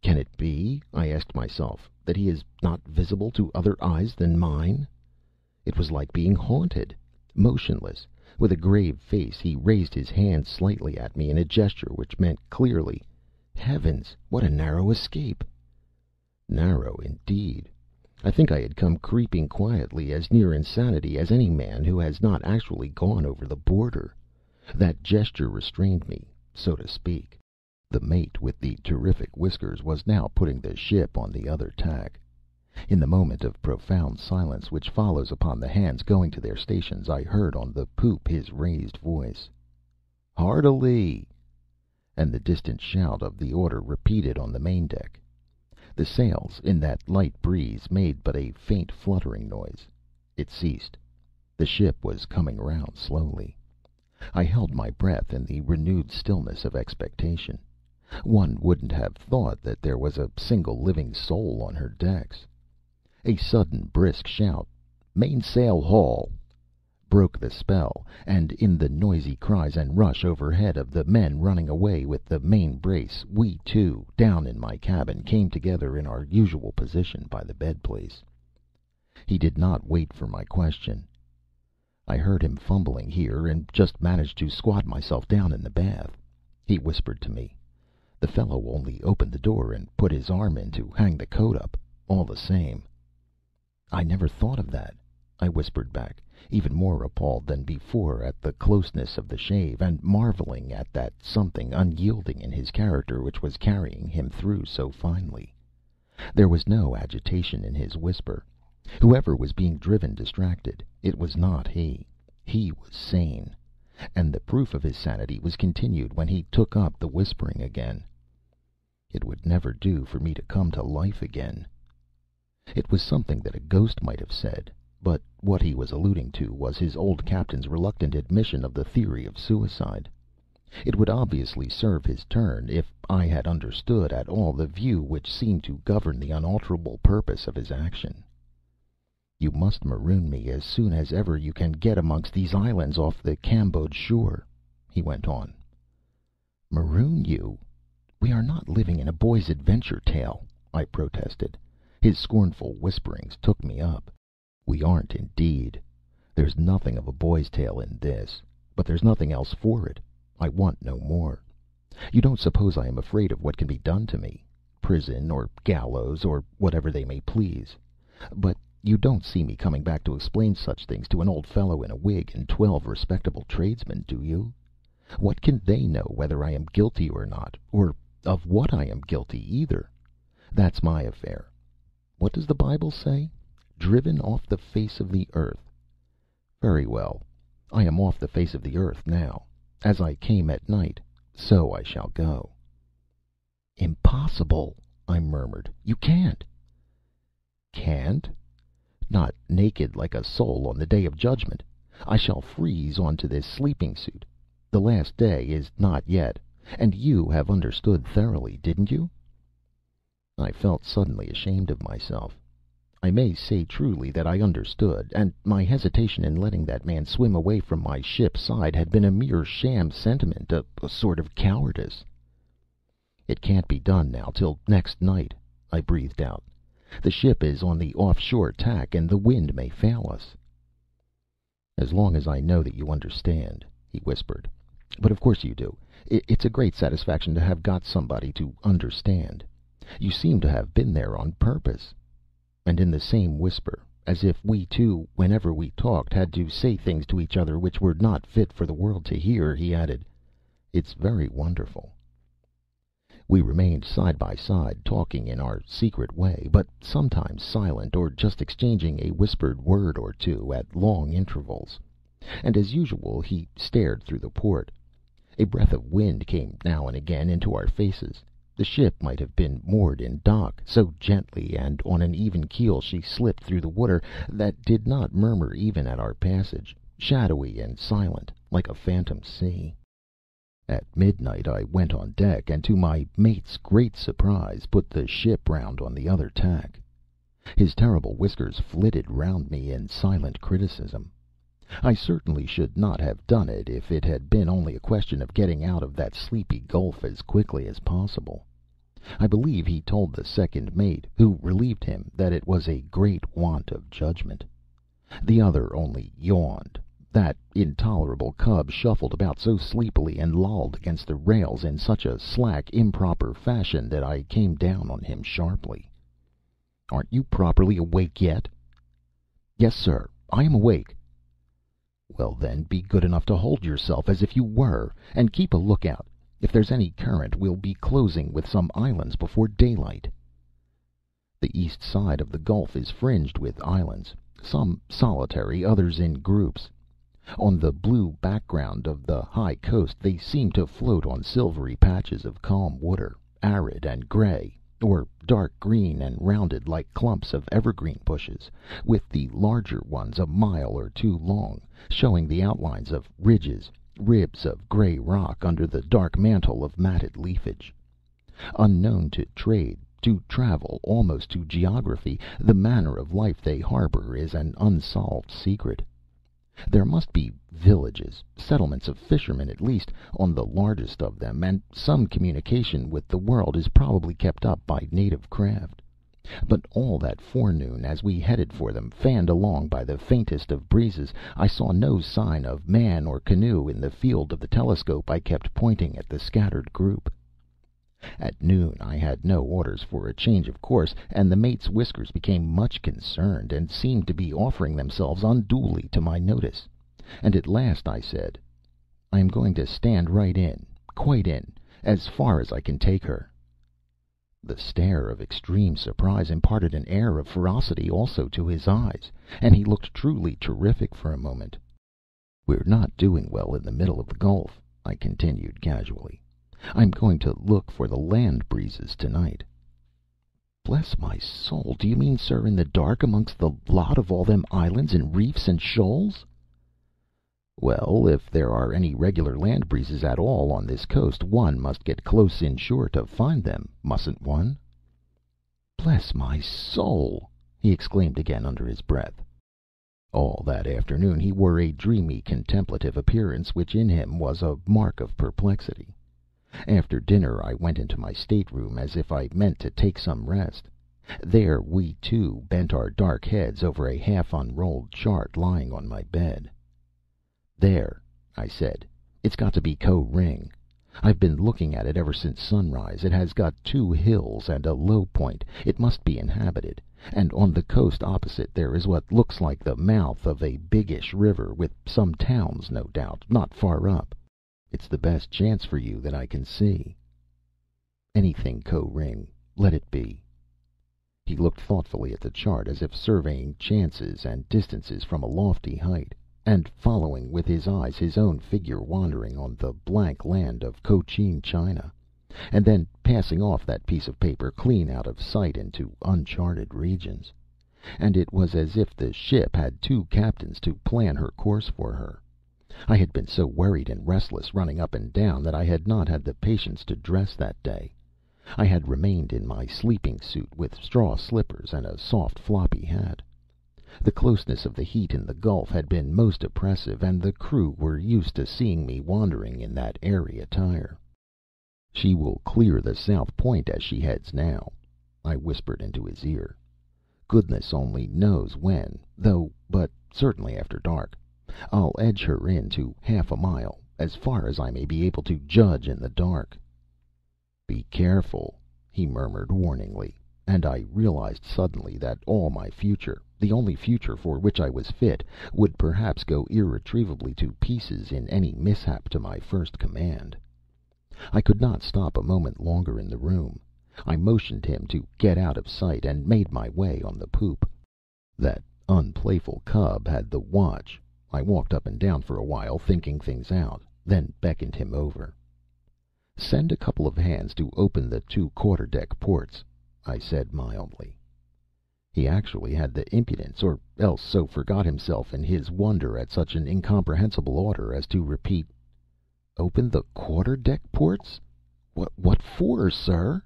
[SPEAKER 1] Can it be, I asked myself, that he is not visible to other eyes than mine? It was like being haunted. Motionless, with a grave face, he raised his hand slightly at me in a gesture which meant clearly, "Heavens, what a narrow escape!" Narrow indeed. I think I had come creeping quietly as near insanity as any man who has not actually gone over the border. That gesture restrained me, so to speak. The mate with the terrific whiskers was now putting the ship on the other tack. In the moment of profound silence which follows upon the hands going to their stations, I heard on the poop his raised voice, "Hard a lee!" and the distant shout of the order repeated on the main deck. The sails, in that light breeze, made but a faint fluttering noise. It ceased. The ship was coming round slowly. I held my breath in the renewed stillness of expectation. One wouldn't have thought that there was a single living soul on her decks. A sudden brisk shout, "Mainsail haul!" broke the spell, and in the noisy cries and rush overhead of the men running away with the main brace, we two, down in my cabin, came together in our usual position by the bed place. He did not wait for my question. I heard him fumbling here, and just managed to squat myself down in the bath. He whispered to me. The fellow only opened the door and put his arm in to hang the coat up, all the same. "I never thought of that," I whispered back, even more appalled than before at the closeness of the shave, and marveling at that something unyielding in his character which was carrying him through so finely. There was no agitation in his whisper. Whoever was being driven distracted, it was not he. He was sane. And the proof of his sanity was continued when he took up the whispering again. It would never do for me to come to life again. It was something that a ghost might have said, but what he was alluding to was his old captain's reluctant admission of the theory of suicide. It would obviously serve his turn if I had understood at all the view which seemed to govern the unalterable purpose of his action. "You must maroon me as soon as ever you can get amongst these islands off the Cambodge shore," he went on. "Maroon you? We are not living in a boy's adventure tale," I protested. His scornful whisperings took me up. We aren't indeed. There's nothing of a boy's tale in this. But there's nothing else for it. I want no more. You don't suppose I am afraid of what can be done to me? Prison or gallows or whatever they may please. But you don't see me coming back to explain such things to an old fellow in a wig and 12 respectable tradesmen, do you? What can they know whether I am guilty or not, or of what I am guilty either? That's my affair. What does the Bible say? Driven off the face of the earth. Very well. I am off the face of the earth now. As I came at night, so I shall go. Impossible, I murmured. You can't. Can't? Not naked like a soul on the day of judgment. I shall freeze onto this sleeping suit. The last day is not yet. And you have understood thoroughly, didn't you? I felt suddenly ashamed of myself. I may say truly that I understood, and my hesitation in letting that man swim away from my ship's side had been a mere sham sentiment, a sort of cowardice. It can't be done now till next night, I breathed out. The ship is on the off-shore tack, and the wind may fail us. As long as I know that you understand, he whispered. But of course you do. It's a great satisfaction to have got somebody to understand. You seem to have been there on purpose. And in the same whisper, as if we two, whenever we talked, had to say things to each other which were not fit for the world to hear, he added, "It's very wonderful." We remained side by side, talking in our secret way, but sometimes silent, or just exchanging a whispered word or two at long intervals. And as usual he stared through the port. A breath of wind came now and again into our faces. The ship might have been moored in dock, so gently and on an even keel she slipped through the water that did not murmur even at our passage, shadowy and silent, like a phantom sea. At midnight I went on deck, and to my mate's great surprise put the ship round on the other tack. His terrible whiskers flitted round me in silent criticism. I certainly should not have done it if it had been only a question of getting out of that sleepy gulf as quickly as possible. I believe he told the second mate, who relieved him, that it was a great want of judgment. The other only yawned. That intolerable cub shuffled about so sleepily and lolled against the rails in such a slack, improper fashion that I came down on him sharply. "Aren't you properly awake yet?" "Yes, sir, I am awake." "Well, then, be good enough to hold yourself as if you were, and keep a lookout. If there's any current, we'll be closing with some islands before daylight." The east side of the gulf is fringed with islands, some solitary, others in groups. On the blue background of the high coast they seem to float on silvery patches of calm water, arid and gray, or dark green and rounded like clumps of evergreen bushes, with the larger ones a mile or two long, showing the outlines of ridges, ribs of gray rock under the dark mantle of matted leafage. Unknown to trade, to travel, almost to geography, the manner of life they harbor is an unsolved secret. There must be villages, settlements of fishermen at least, on the largest of them, and some communication with the world is probably kept up by native craft. But all that forenoon, as we headed for them, fanned along by the faintest of breezes, I saw no sign of man or canoe in the field of the telescope I kept pointing at the scattered group. At noon I had no orders for a change of course, and the mate's whiskers became much concerned, and seemed to be offering themselves unduly to my notice. And at last I said, "I am going to stand right in, quite in, as far as I can take her." The stare of extreme surprise imparted an air of ferocity also to his eyes, and he looked truly terrific for a moment. "We're not doing well in the middle of the gulf," I continued casually. "I'm going to look for the land breezes tonight." "Bless my soul, do you mean, sir, in the dark amongst the lot of all them islands and reefs and shoals?" "Well, if there are any regular land breezes at all on this coast, one must get close inshore to find them, mustn't one?" "Bless my soul!" he exclaimed again under his breath. All that afternoon he wore a dreamy, contemplative appearance which in him was a mark of perplexity. After dinner I went into my stateroom as if I meant to take some rest. There we two bent our dark heads over a half unrolled chart lying on my bed. "There," I said. "It's got to be Koh ring. I've been looking at it ever since sunrise. It has got two hills and a low point. It must be inhabited. And on the coast opposite there is what looks like the mouth of a biggish river, with some towns, no doubt, not far up. It's the best chance for you that I can see." "Anything Koh ring. Let it be." He looked thoughtfully at the chart, as if surveying chances and distances from a lofty height, and following with his eyes his own figure wandering on the blank land of Cochin China, and then passing off that piece of paper clean out of sight into uncharted regions. And it was as if the ship had two captains to plan her course for her. I had been so worried and restless running up and down that I had not had the patience to dress that day. I had remained in my sleeping suit with straw slippers and a soft floppy hat. The closeness of the heat in the Gulf had been most oppressive, and the crew were used to seeing me wandering in that airy attire. "She will clear the south point as she heads now," I whispered into his ear. "Goodness only knows when, though, but certainly after dark. I'll edge her in to half a mile, as far as I may be able to judge in the dark." "Be careful," he murmured warningly, and I realized suddenly that all my future, the only future for which I was fit, would perhaps go irretrievably to pieces in any mishap to my first command. I could not stop a moment longer in the room. I motioned him to get out of sight, and made my way on the poop. That unplayful cub had the watch. I walked up and down for a while, thinking things out, then beckoned him over. "Send a couple of hands to open the two quarter-deck ports," I said mildly. He actually had the impudence, or else so forgot himself in his wonder at such an incomprehensible order, as to repeat, "Open the quarter-deck ports? What for, sir?"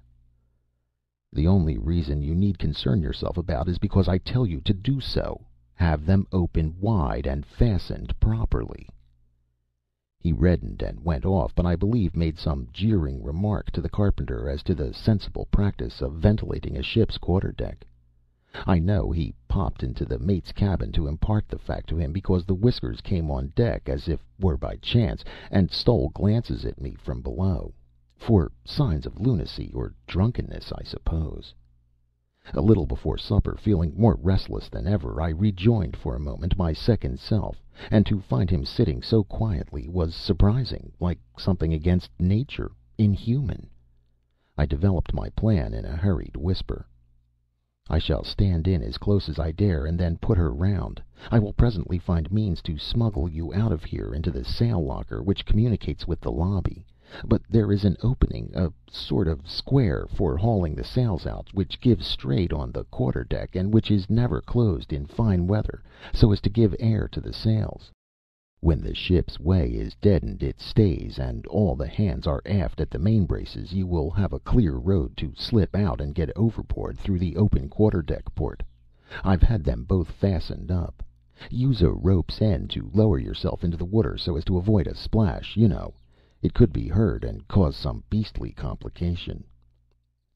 [SPEAKER 1] "The only reason you need concern yourself about is because I tell you to do so. Have them open wide and fastened properly." He reddened and went off, but I believe made some jeering remark to the carpenter as to the sensible practice of ventilating a ship's quarter-deck. I know he popped into the mate's cabin to impart the fact to him, because the Whiskers came on deck, as if were by chance, and stole glances at me from below, for signs of lunacy or drunkenness, I suppose. A little before supper, feeling more restless than ever, I rejoined for a moment my second self, and to find him sitting so quietly was surprising, like something against nature, inhuman. I developed my plan in a hurried whisper. "I shall stand in as close as I dare, and then put her round. I will presently find means to smuggle you out of here into the sail locker, which communicates with the lobby. But there is an opening, a sort of square for hauling the sails out, which gives straight on the quarter-deck, and which is never closed in fine weather, so as to give air to the sails. When the ship's way is deadened it stays, and all the hands are aft at the main braces, you will have a clear road to slip out and get overboard through the open quarter-deck port. I've had them both fastened up. Use a rope's end to lower yourself into the water so as to avoid a splash, you know. It could be heard and cause some beastly complication."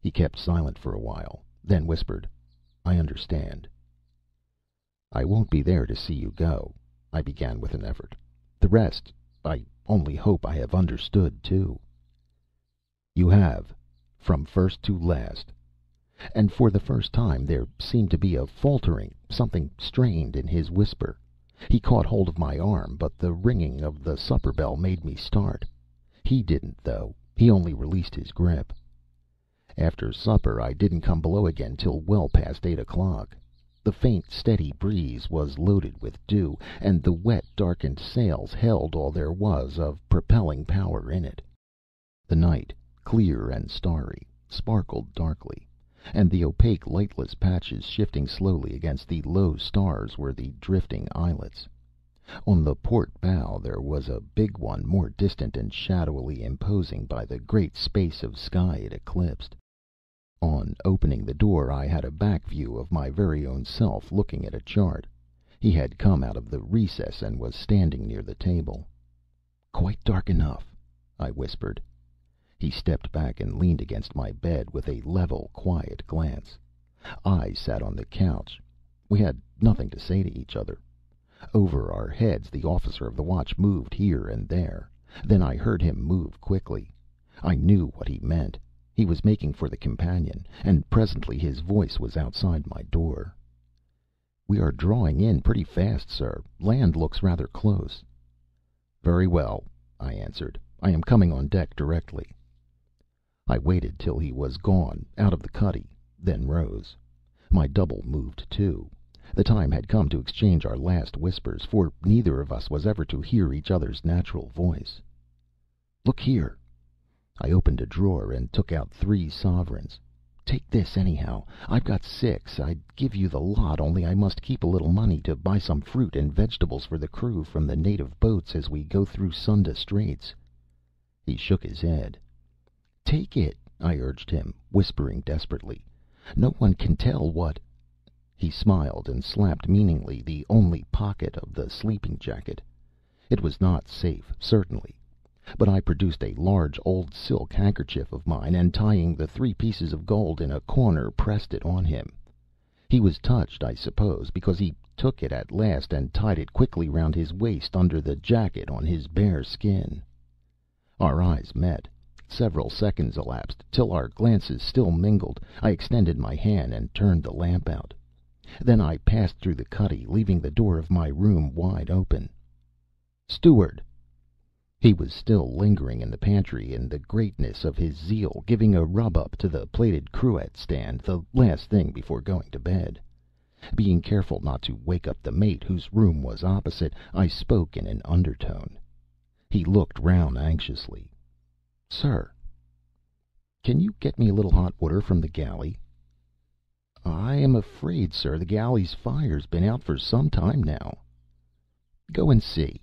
[SPEAKER 1] He kept silent for a while, then whispered, "I understand." "I won't be there to see you go," I began with an effort. "The rest, I only hope I have understood, too." "You have, from first to last." And for the first time there seemed to be a faltering, something strained in his whisper. He caught hold of my arm, but the ringing of the supper bell made me start. He didn't, though. He only released his grip. After supper I didn't come below again till well past 8 o'clock. The faint, steady breeze was loaded with dew, and the wet, darkened sails held all there was of propelling power in it. The night, clear and starry, sparkled darkly, and the opaque, lightless patches shifting slowly against the low stars were the drifting islets. On the port bow there was a big one, more distant and shadowily imposing by the great space of sky it eclipsed. On opening the door I had a back view of my very own self, looking at a chart. He had come out of the recess and was standing near the table. "Quite dark enough," I whispered. He stepped back and leaned against my bed with a level, quiet glance. I sat on the couch. We had nothing to say to each other. Over our heads, the officer of the watch moved here and there. Then I heard him move quickly. I knew what he meant. He was making for the companion, and presently his voice was outside my door. "We are drawing in pretty fast, sir. Land looks rather close." "Very well," I answered. "I am coming on deck directly." I waited till he was gone, out of the cuddy, then rose. My double moved too. The time had come to exchange our last whispers, for neither of us was ever to hear each other's natural voice. "Look here." I opened a drawer and took out 3 sovereigns. "Take this, anyhow. I've got 6. I'd give you the lot, only I must keep a little money to buy some fruit and vegetables for the crew from the native boats as we go through Sunda Straits." He shook his head. "Take it," I urged him, whispering desperately. "No one can tell what—" He smiled and slapped meaningly the only pocket of the sleeping jacket. It was not safe, certainly. But I produced a large old silk handkerchief of mine, and tying the 3 pieces of gold in a corner, pressed it on him. He was touched, I suppose, because he took it at last and tied it quickly round his waist under the jacket on his bare skin. Our eyes met. Several seconds elapsed, till our glances still mingled. I extended my hand and turned the lamp out. Then I passed through the cuddy, leaving the door of my room wide open. "Steward!" He was still lingering in the pantry in the greatness of his zeal, giving a rub up to the plated cruet stand, the last thing before going to bed. Being careful not to wake up the mate, whose room was opposite, I spoke in an undertone. He looked round anxiously. "Sir." "Can you get me a little hot water from the galley?" "I am afraid, sir, the galley's fire's been out for some time now." "Go and see."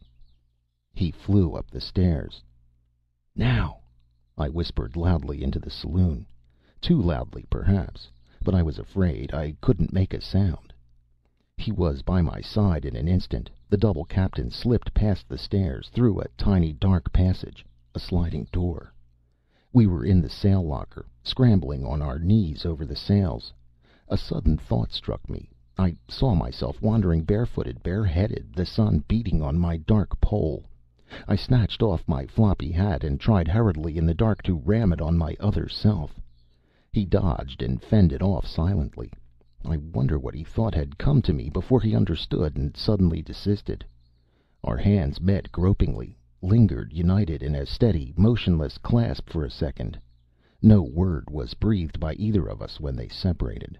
[SPEAKER 1] He flew up the stairs. "Now!" I whispered loudly into the saloon. Too loudly, perhaps. But I was afraid. I couldn't make a sound. He was by my side in an instant. The double captain slipped past the stairs, through a tiny dark passage, a sliding door. We were in the sail locker, scrambling on our knees over the sails. A sudden thought struck me. I saw myself wandering barefooted, bareheaded, the sun beating on my dark poll. I snatched off my floppy hat and tried hurriedly in the dark to ram it on my other self. He dodged and fended off silently. I wonder what he thought had come to me before he understood and suddenly desisted. Our hands met gropingly, lingered united in a steady, motionless clasp for a second. No word was breathed by either of us when they separated.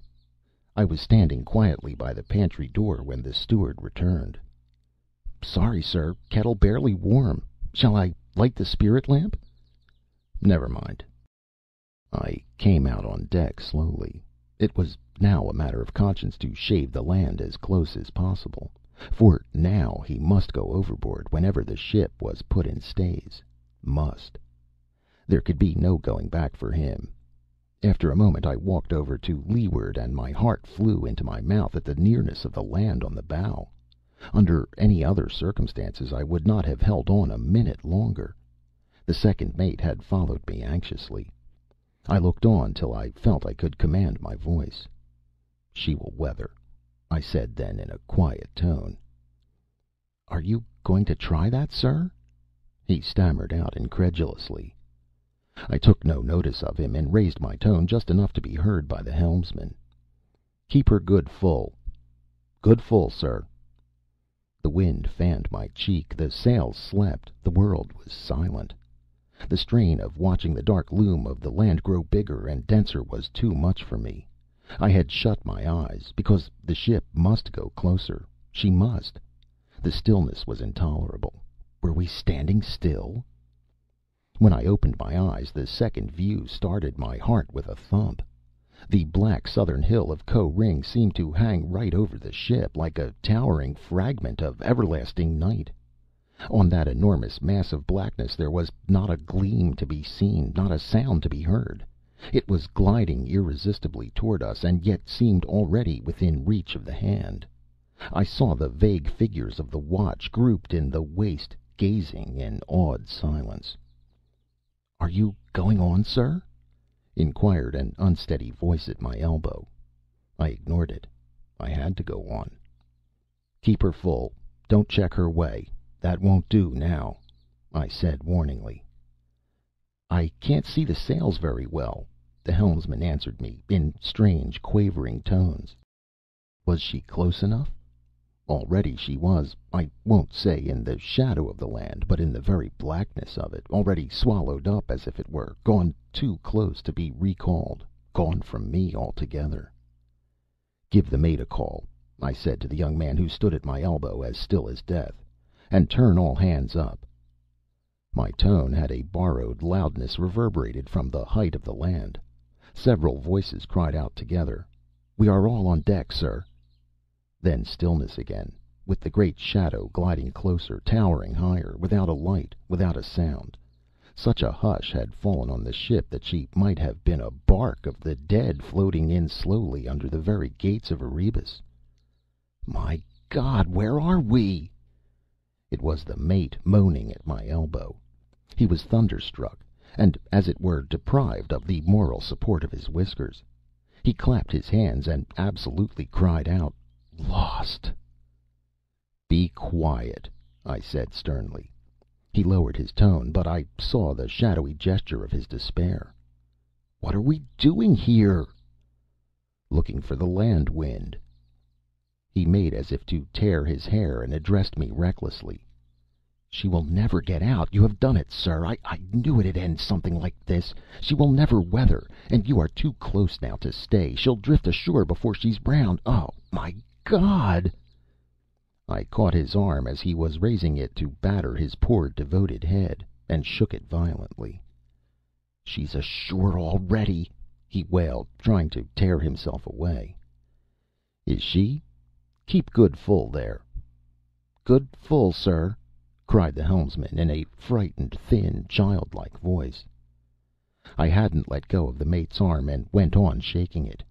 [SPEAKER 1] I was standing quietly by the pantry door when the steward returned. "Sorry, sir. Kettle barely warm. Shall I light the spirit lamp?" "Never mind." I came out on deck slowly. It was now a matter of conscience to shave the land as close as possible. For now he must go overboard whenever the ship was put in stays. Must. There could be no going back for him. After a moment I walked over to leeward, and my heart flew into my mouth at the nearness of the land on the bow. Under any other circumstances I would not have held on a minute longer. The second mate had followed me anxiously. I looked on till I felt I could command my voice. "She will weather," I said then in a quiet tone. "Are you going to try that, sir?" he stammered out incredulously. I took no notice of him, and raised my tone just enough to be heard by the helmsman. "Keep her good full." "Good full, sir." The wind fanned my cheek, the sails slept, the world was silent. The strain of watching the dark loom of the land grow bigger and denser was too much for me. I had shut my eyes, because the ship must go closer. She must. The stillness was intolerable. Were we standing still? When I opened my eyes, the second view started my heart with a thump. The black southern hill of Koh ring seemed to hang right over the ship, like a towering fragment of everlasting night. On that enormous mass of blackness there was not a gleam to be seen, not a sound to be heard. It was gliding irresistibly toward us, and yet seemed already within reach of the hand. I saw the vague figures of the watch grouped in the waist, gazing in awed silence. "Are you going on, sir?" inquired an unsteady voice at my elbow. I ignored it. I had to go on. "Keep her full. Don't check her way. That won't do now," I said warningly. "I can't see the sails very well," the helmsman answered me in strange, quavering tones. Was she close enough? Already she was, I won't say in the shadow of the land, but in the very blackness of it, already swallowed up as if it were, gone too close to be recalled, gone from me altogether. "Give the mate a call," I said to the young man who stood at my elbow as still as death, "and turn all hands up." My tone had a borrowed loudness reverberated from the height of the land. Several voices cried out together, "We are all on deck, sir." Then stillness again, with the great shadow gliding closer, towering higher, without a light, without a sound. Such a hush had fallen on the ship that she might have been a bark of the dead floating in slowly under the very gates of Erebus. "My God, where are we?" It was the mate moaning at my elbow. He was thunderstruck, and as it were deprived of the moral support of his whiskers. He clapped his hands and absolutely cried out, "Lost!" "Be quiet," I said sternly. He lowered his tone, but I saw the shadowy gesture of his despair. "What are we doing here?" "Looking for the land wind." He made as if to tear his hair and addressed me recklessly. "She will never get out. You have done it, sir. I knew it'd end something like this. She will never weather, and you are too close now to stay. She'll drift ashore before she's browned. Oh, my God!" I caught his arm as he was raising it to batter his poor devoted head, and shook it violently. "She's ashore already!" he wailed, trying to tear himself away. "Is she? Keep good full there." "Good full, sir," cried the helmsman in a frightened, thin, childlike voice. I hadn't let go of the mate's arm, and went on shaking it.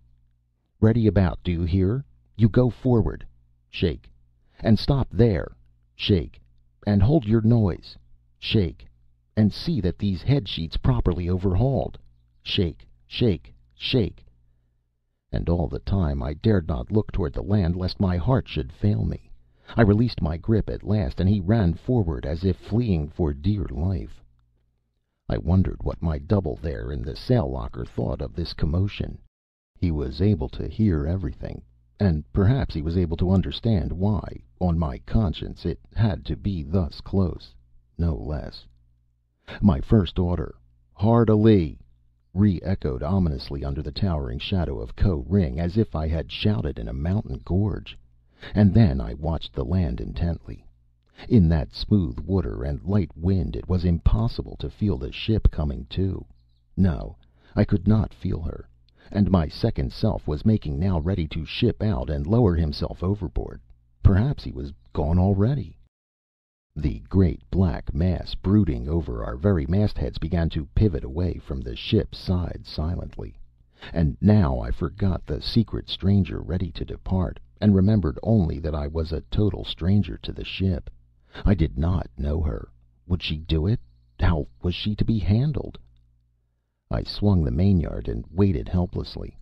[SPEAKER 1] "Ready about, do you hear? You go forward. Shake. And stop there. Shake. And hold your noise. Shake. And see that these head sheets properly overhauled. Shake, shake, shake." And all the time I dared not look toward the land lest my heart should fail me. I released my grip at last, and he ran forward as if fleeing for dear life. I wondered what my double there in the sail locker thought of this commotion. He was able to hear everything, and perhaps he was able to understand why, on my conscience, it had to be thus close, no less. My first order, "Hard a lee," re-echoed ominously under the towering shadow of Koh ring, as if I had shouted in a mountain gorge. And then I watched the land intently. In that smooth water and light wind it was impossible to feel the ship coming to. No, I could not feel her. And my second self was making now ready to ship out and lower himself overboard. Perhaps he was gone already. The great black mass brooding over our very mastheads began to pivot away from the ship's side silently. And now I forgot the secret stranger ready to depart, and remembered only that I was a total stranger to the ship. I did not know her. Would she do it? How was she to be handled? I swung the mainyard and waited helplessly.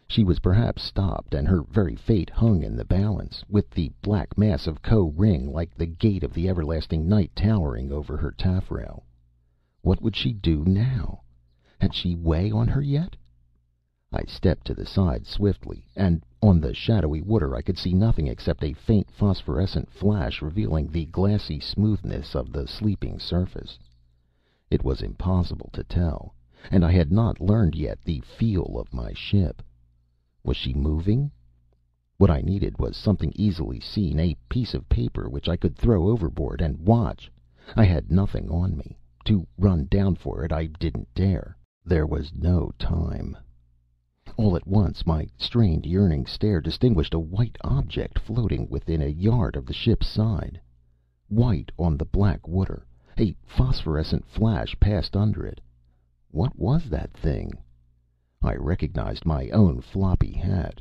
[SPEAKER 1] She was perhaps stopped, and her very fate hung in the balance, with the black mass of Koh ring like the gate of the everlasting night towering over her taffrail. What would she do now? Had she way on her yet? I stepped to the side swiftly, and on the shadowy water I could see nothing except a faint phosphorescent flash revealing the glassy smoothness of the sleeping surface. It was impossible to tell, and I had not learned yet the feel of my ship. Was she moving? What I needed was something easily seen, a piece of paper which I could throw overboard and watch. I had nothing on me. To run down for it I didn't dare. There was no time. All at once my strained, yearning stare distinguished a white object floating within a yard of the ship's side. White on the black water, a phosphorescent flash passed under it. What was that thing? I recognized my own floppy hat.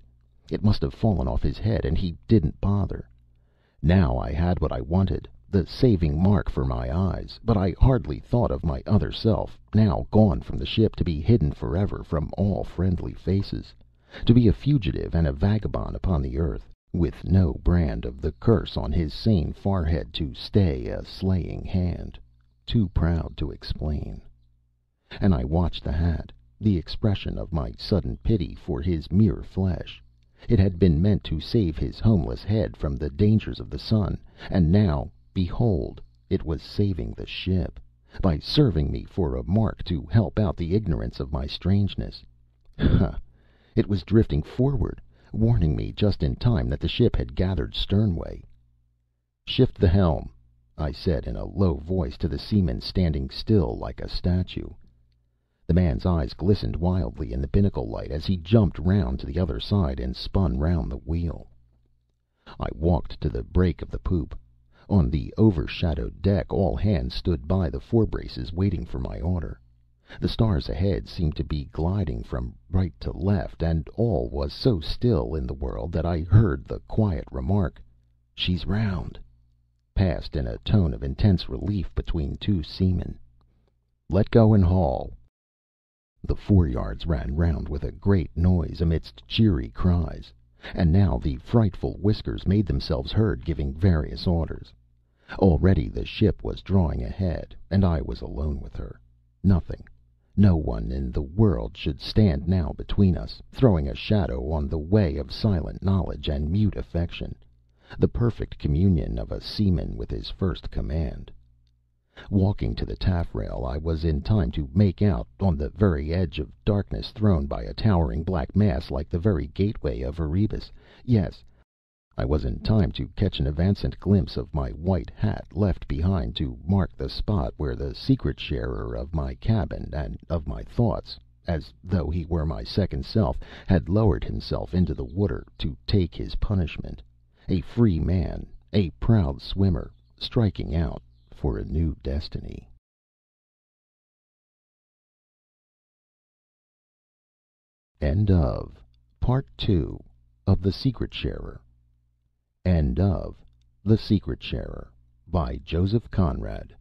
[SPEAKER 1] It must have fallen off his head, and he didn't bother. Now I had what I wanted, the saving mark for my eyes, but I hardly thought of my other self, now gone from the ship to be hidden forever from all friendly faces, to be a fugitive and a vagabond upon the earth, with no brand of the curse on his sane forehead to stay a slaying hand, too proud to explain. And I watched the hat, the expression of my sudden pity for his mere flesh. It had been meant to save his homeless head from the dangers of the sun, and now, behold, it was saving the ship, by serving me for a mark to help out the ignorance of my strangeness. Ha! It was drifting forward, warning me just in time that the ship had gathered sternway. "Shift the helm," I said in a low voice to the seaman standing still like a statue. The man's eyes glistened wildly in the binnacle light as he jumped round to the other side and spun round the wheel. I walked to the break of the poop. On the overshadowed deck all hands stood by the forebraces waiting for my order. The stars ahead seemed to be gliding from right to left, and all was so still in the world that I heard the quiet remark, "She's round," passed in a tone of intense relief between two seamen. "Let go and haul." The foreyards ran round with a great noise, amidst cheery cries, and now the frightful Whiskers made themselves heard giving various orders. Already the ship was drawing ahead, and I was alone with her. Nothing, no one in the world should stand now between us, throwing a shadow on the way of silent knowledge and mute affection, the perfect communion of a seaman with his first command. Walking to the taffrail, I was in time to make out, on the very edge of darkness thrown by a towering black mass like the very gateway of Erebus, yes, I was in time to catch an evanescent glimpse of my white hat left behind to mark the spot where the secret sharer of my cabin and of my thoughts, as though he were my second self, had lowered himself into the water to take his punishment, a free man, a proud swimmer, striking out for a new destiny. End of Part 2 of The Secret Sharer. End of The Secret Sharer by Joseph Conrad.